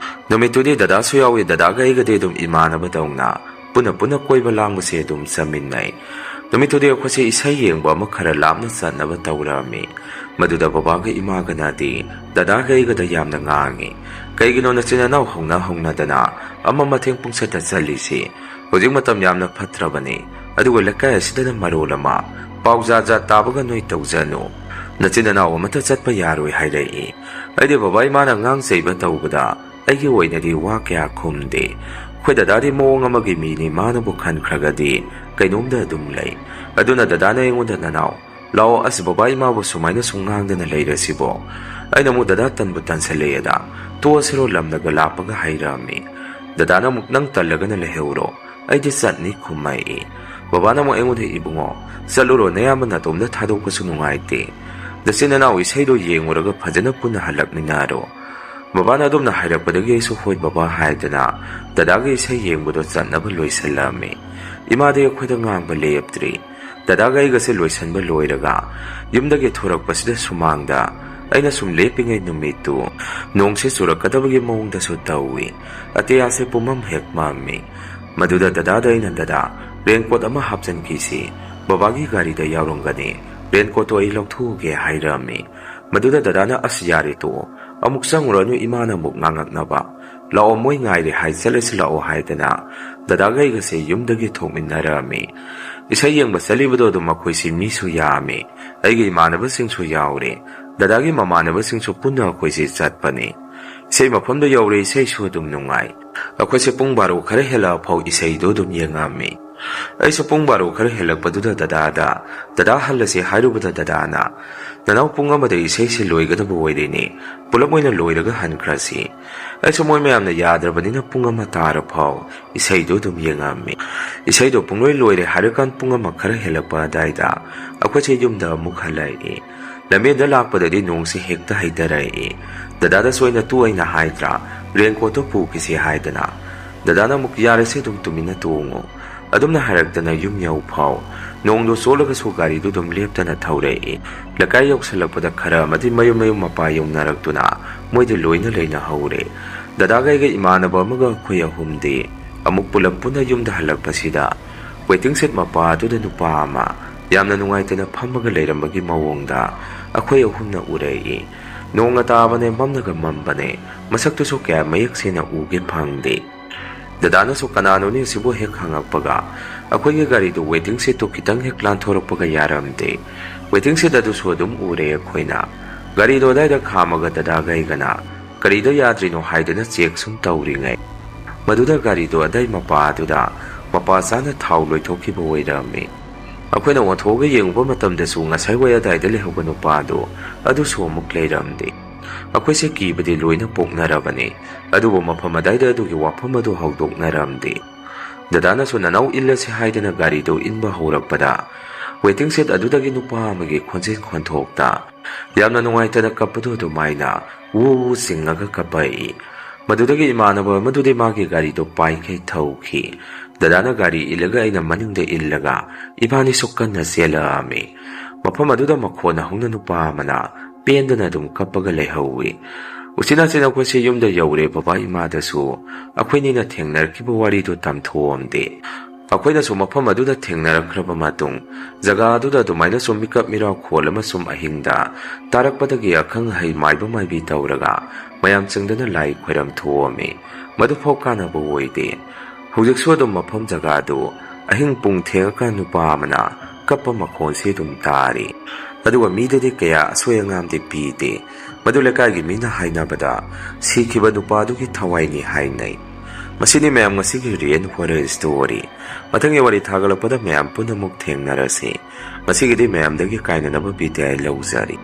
ꯅꯨꯃꯤꯠꯇꯨꯗꯤ ꯗꯗꯥꯁꯨ ꯌꯥꯎꯏ꯫ ꯗꯗꯥꯒ ꯑꯩꯒꯗꯤ ꯑꯗꯨꯝ ꯏꯃꯥꯟꯅꯕꯗꯧꯅ ꯄꯨꯟꯅ ꯀꯣꯏꯕ ꯂꯥꯡꯕꯁꯦ ꯑꯗꯨꯝ ꯆꯠꯃꯤꯟꯅꯩ꯫ ꯅꯨꯃꯤꯠꯇꯨꯗꯤ ꯑꯩꯈꯣꯏꯁꯦ ꯏꯁꯩ ꯌꯦꯡꯕ ꯑꯃ ꯈꯔ ꯂꯥꯞꯅ ꯆꯠꯅꯕ ꯇꯧꯔꯝꯃꯤ꯫ ꯃꯗꯨꯗ ꯕꯕꯥꯒ ꯏꯃꯥꯒꯅꯗꯤ ꯗꯗꯥꯒ ꯑꯩꯒꯗ ꯌꯥꯝꯅ ꯉꯥꯡꯉꯤ꯫ ꯀꯩꯒꯤꯅꯣ ꯅꯆꯤꯟ ꯅꯅꯥꯎ ꯍꯧꯅꯗꯅ ꯑꯃ ꯃꯇꯦꯡ ꯄꯨꯡꯆꯠꯇ ꯆꯠꯂꯤꯁꯤ? ꯍꯧꯖꯤꯛ ꯃꯇꯝ ꯌꯥꯝꯅ ꯐꯠꯇ꯭ꯔꯕꯅꯤ꯫ ꯑꯗꯨꯒ ꯂꯩꯀꯥꯏ ꯑꯁꯤꯗꯅ ꯃꯔꯣꯜ ꯑꯃ ꯄꯥꯎ ꯖꯥꯠ ꯇꯥꯕꯒ ꯅꯣꯏ ꯇꯧꯖꯅꯨ꯫ ꯅꯆꯤꯟ ꯅꯅꯥꯎ ꯑꯃꯠꯇ ꯆꯠꯄ ꯌꯥꯔꯣꯏ ꯍꯥꯏꯔꯛꯏ꯫ ꯑꯩꯗꯤ ꯕꯕꯥ ꯏꯃꯥꯅ ꯉꯥꯡ ꯆꯩꯕ ꯇꯧꯕꯗ ꯑꯩꯒꯤ ꯑꯣꯏꯅꯗꯤ ꯋꯥ ꯀꯌꯥ ꯈꯨꯝꯗꯦ꯫ ꯑꯩꯈꯣꯏ ꯗꯗꯥꯗꯤ ꯃꯑꯣꯡ ꯑꯃꯒꯤ ꯃꯤꯅꯤ꯫ ꯃꯥꯅꯕꯨ ꯈꯟꯈ꯭ꯔꯒꯗꯤ ꯀꯩꯅꯣꯝꯗ ꯑꯗꯨꯝ ꯂꯩ꯫ ꯑꯗꯨꯅ ꯗꯗꯥꯅ ꯑꯩꯉꯣꯟꯗ ꯅꯅꯥꯎ ꯂꯥꯛꯑꯣ ꯑꯁ ꯕꯕꯥ ꯏꯃꯥꯕꯨ ꯁꯨꯃꯥꯏꯅ ꯁꯨꯝ ꯉꯥꯡꯗꯅ ꯂꯩꯔꯁꯤꯕꯣ? ꯑꯩꯅ ꯑꯃꯨꯛ ꯗꯗꯥ ꯇꯟꯕꯨ ꯇꯟꯁꯜꯂꯛꯑꯦꯗ ꯇꯣꯛꯑꯁꯤꯔꯣ ꯂꯝꯅꯒ ꯂꯥꯞꯄꯒ ꯍꯩꯔꯛꯑꯝꯃꯤ꯫ ꯗꯗꯥꯅ ꯑꯃꯨꯛ ꯅꯪ ꯇꯜꯂꯒꯅ ꯂꯩꯍꯧꯔꯣ ꯑꯩꯗꯤ ꯆꯠꯅꯤ ꯈꯨꯝꯃꯛꯏ꯫ ꯕꯕꯥꯅ ꯑꯃꯨꯛ ꯑꯩꯉꯣꯟꯗ ꯏꯕꯨꯡꯉꯣ ꯆꯠꯂꯨꯔꯣ ꯅꯌꯥꯝꯕ ꯅꯇꯣꯝꯗ ꯊꯥꯗꯣꯛꯄꯁꯨ ꯅꯨꯡꯉꯥꯏꯇꯦ꯫ ꯅꯆꯤꯟ ꯅꯅꯥꯎ ꯏꯁꯩꯗꯣ ꯌꯦꯡꯉꯨꯔꯒ ꯐꯖꯅ ꯄꯨꯟꯅ ꯍꯜꯂꯛꯃꯤꯟꯅꯔꯣ꯫ ꯕꯕꯥꯅ ꯑꯗꯨꯝꯅ ꯍꯥꯏꯔꯛꯄꯗꯒꯤ ꯑꯩꯁꯨ ꯍꯣꯏ ꯕꯕꯥ ꯍꯥꯏꯗꯅ ꯗꯗꯥꯒꯤ ꯏꯁꯩ ꯌꯦꯡꯕꯗꯣ ꯆꯠꯅꯕ ꯂꯣꯏꯁꯤꯜꯂꯝꯃꯤ꯫ ꯏꯃꯥꯗꯤ ꯑꯩꯈꯣꯏꯗ ꯉꯥꯡꯕ ꯂꯦꯞꯇ꯭ꯔꯤ꯫ ꯗꯗꯥꯒ ꯑꯩꯒꯁꯦ ꯂꯣꯏꯁꯤꯟꯕ ꯂꯣꯏꯔꯒ ꯌꯨꯝꯗꯒꯤ ꯊꯣꯔꯛꯄꯁꯤꯗ ꯁꯨꯃꯥꯡꯗ ꯑꯩꯅ ꯁꯨꯝ ꯂꯦꯞꯄꯤꯉꯩ ꯅꯨꯃꯤꯠꯇꯨ ꯅꯣꯡꯁꯦ ꯆꯨꯔꯛꯀꯗꯕꯒꯤ ꯃꯑꯣꯡꯗꯁꯨ ꯇꯧꯏ꯫ ꯑꯇꯤꯌꯥꯁꯦ ꯄꯨꯝꯃꯝ ꯍꯦꯛ ꯃꯝꯃꯤ꯫ ꯃꯗꯨꯗ ꯗꯗꯥꯗ ꯑꯩꯅ ꯗꯗꯥ ꯔꯦꯟꯀꯣꯠ ꯑꯃ ꯍꯥꯞꯆꯟꯈꯤꯁꯤ ꯕꯕꯥꯒꯤ ꯒꯥꯔꯤꯗ ꯌꯥꯎꯔꯝꯒꯅꯤ ꯔꯦꯟꯀꯣꯠꯇꯣ ꯑꯩ ꯂꯧꯊꯣꯛꯎꯒꯦ ꯍꯥꯏꯔꯝꯃꯤ꯫ ꯃꯗꯨꯗ ꯗꯗꯥꯅ ꯑꯁ ꯌꯥꯔꯦ ꯇꯣꯛꯑꯣ ꯑꯃꯨꯛ ꯆꯪꯉꯨꯔꯅꯨ ꯏꯃꯥꯅ ꯑꯃꯨꯛ ꯉꯥꯡꯉꯛꯅꯕ ꯂꯥꯛꯑꯣ ꯃꯣꯏ ꯉꯥꯏꯔꯦ ꯍꯥꯏ ꯆꯠꯂꯁꯤ ꯂꯥꯛꯑꯣ ꯍꯥꯏꯗꯅ ꯗꯗꯥꯒ ꯑꯩꯒꯁꯦ ꯌꯨꯝꯗꯒꯤ ꯊꯣꯛꯃꯤꯟꯅꯔꯝꯃꯤ꯫ ꯏꯁꯩ ꯌꯦꯡꯕ ꯆꯠꯂꯤꯕꯗꯣ ꯑꯗꯨꯝ ꯃꯈꯣꯏꯁꯤ ꯃꯤꯁꯨ ꯌꯥꯝꯃꯤ꯫ ꯑꯩꯒꯤ ꯏꯃꯥꯟꯅꯕꯁꯤꯡꯁꯨ ꯌꯥꯎꯔꯦ꯫ ꯗꯗꯥꯒꯤ ꯃꯃꯥꯟꯅꯕꯁꯤꯡꯁꯨ ꯄꯨꯟꯅ ꯑꯩꯈꯣꯏꯁꯤ ꯆꯠꯄꯅꯤ꯫ ꯏꯁꯩ ꯃꯐꯝꯗ ꯌꯧꯔꯦ꯫ ꯏꯁꯩꯁꯨ ꯑꯗꯨꯝ ꯅꯨꯡꯉꯥꯏ꯫ ꯑꯩꯈꯣꯏꯁꯦ ꯄꯨꯡ 12 ꯈꯔ ꯍꯦꯜꯂꯛꯑ ꯐꯥꯎ ꯏꯁꯩꯗꯣ ꯑꯗꯨꯝ ꯌꯦꯡꯉꯝꯃꯤ꯫ ꯑꯩꯁꯨ ꯄꯨꯡ 12 ꯈꯔ ꯍꯦꯜꯂꯛꯄꯗꯨꯗ ꯗꯗꯥ ꯍꯜꯂꯁꯤ ꯍꯥꯏꯔꯨꯕꯗ ꯗꯗꯥꯅ ꯅꯅꯥꯎ ꯄꯨꯡ 1ꯗ ꯏꯁꯩꯁꯤ ꯂꯣꯏꯒꯗꯕ ꯑꯣꯏꯔꯤꯅꯤ ꯄꯨꯂꯞ ꯑꯣꯏꯅ ꯂꯣꯏꯔꯒ ꯍꯟꯈ꯭ꯔꯁꯤ꯫ ꯑꯩꯁꯨ ꯃꯣꯏ ꯃꯌꯥꯝꯅ ꯌꯥꯗ꯭ꯔꯕꯅꯤꯅ ꯄꯨꯡ 1 ꯇꯥꯔ ꯐꯥꯎ ꯏꯁꯩꯗꯣ ꯑꯗꯨꯝ ꯌꯦꯡꯉꯝꯃꯤ꯫ ꯏꯁꯩꯗꯣ ꯄꯨꯡꯂꯣꯏ ꯂꯣꯏꯔꯦ ꯍꯥꯏꯔꯀꯥꯟ ꯄꯨꯡ 1 ꯈꯔ ꯍꯦꯜꯂꯛꯄ ꯑꯗꯥꯏꯗ ꯑꯩꯈꯣꯏꯁꯦ ꯌꯨꯝꯗ ꯑꯃꯨꯛ ꯍꯜꯂꯛꯏ꯫ ꯂꯝꯕꯦꯟꯗ ꯂꯥꯛꯄꯗꯗꯤ ꯅꯣꯡꯁꯤ ꯍꯦꯛꯇ ꯍꯩꯊꯔꯛꯏ꯫ ꯗꯗꯥꯗꯁꯨ ꯑꯩꯅ ꯑꯩꯅ ꯍꯥꯏꯗ꯭ꯔꯥ ꯔꯦꯟꯀꯣꯠꯇꯣ ꯄꯨꯈꯤꯁꯤ ꯍꯥꯏꯗꯅ ꯗꯗꯥꯅ ꯑꯃꯨꯛ ꯌꯥꯔꯁꯤ ꯑꯗꯨꯝ ꯇꯨꯃꯤꯟꯅ ꯇꯣꯡꯉꯨ ꯑꯗꯨꯝꯅ ꯍꯥꯏꯔꯛꯇꯅ ꯌꯨꯝ ꯌꯧ ꯐꯥꯎ ꯅꯣꯡꯗꯣ ꯆꯣꯠꯂꯒꯁꯨ ꯒꯥꯔꯤꯗꯨ ꯑꯗꯨꯝ ꯂꯦꯞꯇꯅ ꯊꯧꯔꯛꯏ꯫ ꯂꯩꯀꯥꯏ ꯌꯧꯁꯜꯂꯛꯄꯗ ꯈꯔ ꯑꯃꯗꯤ ꯃꯌꯨꯝ ꯃꯄꯥ ꯌꯧꯅꯔꯛꯇꯨꯅ ꯃꯣꯏꯗꯤ ꯂꯣꯏꯅ ꯂꯩꯅꯍꯧꯔꯦ꯫ ꯗꯗꯥꯒ ꯑꯩꯒ ꯏꯃꯥꯟꯅꯕ ꯑꯃꯒ ꯑꯩꯈꯣꯏ ꯑꯍꯨꯝꯗꯤ ꯑꯃꯨꯛ ꯄꯨꯂꯞ ꯄꯨꯟꯅ ꯌꯨꯝꯗ ꯍꯜꯂꯛꯄꯁꯤꯗ ꯋꯦꯇꯤꯡ ꯁꯦꯠ ꯃꯄꯥ ꯑꯗꯨꯗ ꯅꯨꯄꯥ ꯑꯃ ꯌꯥꯝꯅ ꯅꯨꯡꯉꯥꯏꯇꯅ ꯐꯝꯃꯒ ꯂꯩꯔꯝꯕꯒꯤ ꯃꯑꯣꯡꯗ ꯑꯩꯈꯣꯏ ꯑꯍꯨꯝꯅ ꯎꯔꯛꯏ꯫ ꯅꯣꯡꯅ ꯇꯥꯕꯅꯦ ꯃꯝꯅꯒ ꯃꯝꯕꯅꯦ ꯃꯁꯛꯇꯨꯁꯨ ꯀꯌꯥ ꯃꯌꯦꯛ ꯁꯦꯡꯅ ꯎꯒꯦ ꯐꯪꯗꯦ꯫ ꯗꯗꯥꯅꯁꯨ ꯀꯅꯥꯅꯣꯅꯤ ꯑꯁꯤꯕꯨ ꯍꯦꯛ ꯍꯪꯉꯛꯄꯒ ꯑꯩꯈꯣꯏꯒꯤ ꯒꯥꯔꯤꯗꯨ ꯋꯦꯇꯤꯡ ꯁꯦꯠꯇꯨ ꯈꯤꯇꯪ ꯍꯦꯛ ꯂꯥꯟꯊꯣꯔꯛꯄꯒ ꯌꯥꯔꯝꯗꯦ꯫ ꯋꯦꯇꯤꯡ ꯁꯦꯠ ꯑꯗꯨꯁꯨ ꯑꯗꯨꯝ ꯎꯔꯦ ꯑꯩꯈꯣꯏꯅ꯫ ꯒꯥꯔꯤꯗꯣ ꯑꯗꯥꯏꯗ ꯈꯥꯝꯃꯒ ꯗꯗꯥꯒ ꯑꯩꯒꯅ ꯀꯔꯤꯗ ꯌꯥꯗ꯭ꯔꯤꯅꯣ ꯍꯥꯏꯗꯅ ꯆꯦꯛ ꯁꯨꯝ ꯇꯧꯔꯤꯉꯩ ꯃꯗꯨꯗ ꯒꯥꯔꯤꯗꯣ ꯑꯗꯥꯏ ꯃꯄꯥ ꯑꯗꯨꯗ ꯃꯄꯥ ꯆꯥꯅ ꯊꯥꯎ ꯂꯣꯏꯊꯣꯛꯈꯤꯕ ꯑꯣꯏꯔꯝꯃꯤ꯫ ꯑꯩꯈꯣꯏꯅ ꯑꯣꯟꯊꯣꯛꯑꯒ ꯌꯦꯡꯉꯨꯕ ꯃꯇꯝꯗꯁꯨ ꯉꯁꯥꯏ ꯋꯥꯏ ꯑꯗꯥꯏꯗ ꯂꯩꯍꯧꯕ ꯅꯨꯄꯥꯗꯣ ꯑꯗꯨꯁꯨ ꯑꯃꯨꯛ ꯂꯩꯔꯝꯗꯦ꯫ ꯑꯩꯈꯣꯏꯁꯦ ꯀꯤꯕꯗꯤ ꯂꯣꯏꯅ ꯄꯣꯛꯅꯔꯕꯅꯤ ꯑꯗꯨꯕꯨ ꯃꯐꯝ ꯑꯗꯥꯏꯗ ꯑꯗꯨꯒꯤ ꯋꯥꯐꯝ ꯑꯗꯨ ꯍꯧꯗꯣꯛꯅꯔꯝꯗꯦ꯫ ꯗꯗꯥꯅꯁꯨ ꯅꯅꯥꯎ ꯏꯜꯂꯁꯤ ꯍꯥꯏꯗꯅ ꯒꯥꯔꯤꯗꯣ ꯏꯟꯕ ꯍꯧꯔꯛꯄꯗ ꯋꯦꯇꯤꯡ ꯁꯦꯠ ꯑꯗꯨꯗꯒꯤ ꯅꯨꯄꯥ ꯑꯃꯒꯤ ꯈꯣꯟꯖꯦꯜ ꯈꯣꯟꯊꯣꯛꯇ ꯌꯥꯝꯅ ꯅꯨꯡꯉꯥꯏꯇꯅ ꯀꯞꯄꯗꯣ ꯑꯗꯨꯃꯥꯏꯅ ꯋꯨ ꯆꯤꯡꯉꯒ ꯀꯞꯄꯛꯏ꯫ ꯃꯗꯨꯗꯒꯤ ꯏꯃꯥꯟꯅꯕ ꯑꯃꯗꯨꯗꯤ ꯃꯥꯒꯤ ꯒꯥꯔꯤꯗꯣ ꯄꯥꯏꯈꯩ ꯊꯧꯈꯤ꯫ ꯗꯗꯥꯅ ꯒꯥꯔꯤ ꯏꯜꯂꯒ ꯑꯩꯅ ꯃꯅꯤꯡꯗ ꯏꯜꯂꯒ ꯏꯕꯥꯅꯤꯁꯨ ꯀꯟꯅ ꯆꯦꯜꯂꯛꯑꯝꯃꯤ꯫ ꯃꯐꯝ ꯑꯗꯨꯗ ꯃꯈꯣꯟ ꯍꯧꯅ ꯅꯨꯄꯥ ꯑꯃꯅ ꯄꯦꯟꯗꯅ ꯑꯗꯨꯝ ꯀꯞꯄꯒ ꯂꯩꯍꯧꯏ꯫ ꯎꯆꯤꯟꯅꯥꯆꯤꯟ ꯑꯩꯈꯣꯏꯁꯦ ꯌꯨꯝꯗ ꯌꯧꯔꯦ꯫ ꯕꯕꯥ ꯏꯃꯥꯗꯁꯨ ꯑꯩꯈꯣꯏꯅꯤꯅ ꯊꯦꯡꯅꯔꯛꯈꯤꯕ ꯋꯥꯔꯤꯗꯨ ꯇꯝꯊꯣꯛꯑꯝꯗꯦ꯫ ꯑꯩꯈꯣꯏꯅꯁꯨ ꯃꯐꯝ ꯑꯗꯨꯗ ꯊꯦꯡꯅꯔꯛꯈ꯭ꯔꯕ ꯃꯇꯨꯡ ꯖꯒꯥ ꯑꯗꯨꯗ ꯑꯗꯨꯃꯥꯏꯅ ꯁꯨꯝ ꯃꯤꯀꯞ ꯃꯤꯔꯥꯎꯈꯣꯜ ꯑꯃ ꯁꯨꯝ ꯑꯍꯤꯡꯗ ꯇꯥꯔꯛꯄꯗꯒꯤ ꯑꯈꯪ ꯑꯍꯩ ꯃꯥꯏꯕ ꯃꯥꯏꯕꯤ ꯇꯧꯔꯒ ꯃꯌꯥꯝ ꯆꯪꯗꯅ ꯂꯥꯏ ꯈꯣꯏꯔꯝ ꯊꯣꯛꯑꯝꯃꯤ꯫ ꯃꯗꯨꯐꯥꯎ ꯀꯥꯟꯅꯕ ꯑꯣꯏꯗꯦ꯫ ꯍꯧꯖꯤꯛꯁꯨ ꯑꯗꯨꯝ ꯃꯐꯝ ꯖꯒꯥꯗꯨ ꯑꯍꯤꯡ ꯄꯨꯡ ꯊꯦꯡꯉꯀꯥꯟ ꯅꯨꯄꯥ ꯑꯃꯅ ꯀꯞꯄ ꯃꯈꯣꯟꯁꯤ ꯑꯗꯨꯝ ꯇꯥꯔꯤ꯫ ꯑꯗꯨꯒ ꯃꯤꯗꯗꯤ ꯀꯌꯥ ꯑꯁꯣꯏ ꯑꯉꯥꯝꯗꯤ ꯄꯤꯗꯦ꯫ ꯃꯗꯨ ꯂꯩꯀꯥꯏꯒꯤ ꯃꯤꯅ ꯍꯥꯏꯅꯕꯗ ꯁꯤꯈꯤꯕ ꯅꯨꯄꯥꯗꯨꯒꯤ ꯊꯋꯥꯏꯅꯤ ꯍꯥꯏꯅꯩ꯫ ꯃꯁꯤꯅꯤ ꯃꯌꯥꯝ ꯉꯁꯤꯒꯤ ꯔꯤꯑꯦꯟ ꯍꯣꯔꯔ ꯁ꯭ꯇꯣꯔꯤ꯫ ꯃꯊꯪꯒꯤ ꯋꯥꯔꯤ ꯊꯥꯒꯠꯂꯛꯄꯗ ꯃꯌꯥꯝ ꯄꯨꯟꯅꯃꯨꯛ ꯊꯦꯡꯅꯔꯁꯤ꯫ ꯉꯁꯤꯒꯤꯗꯤ ꯃꯌꯥꯝꯗꯒꯤ ꯀꯥꯏꯅꯅꯕ ꯕꯤꯗꯥꯏ ꯂꯧꯖꯔꯤ꯫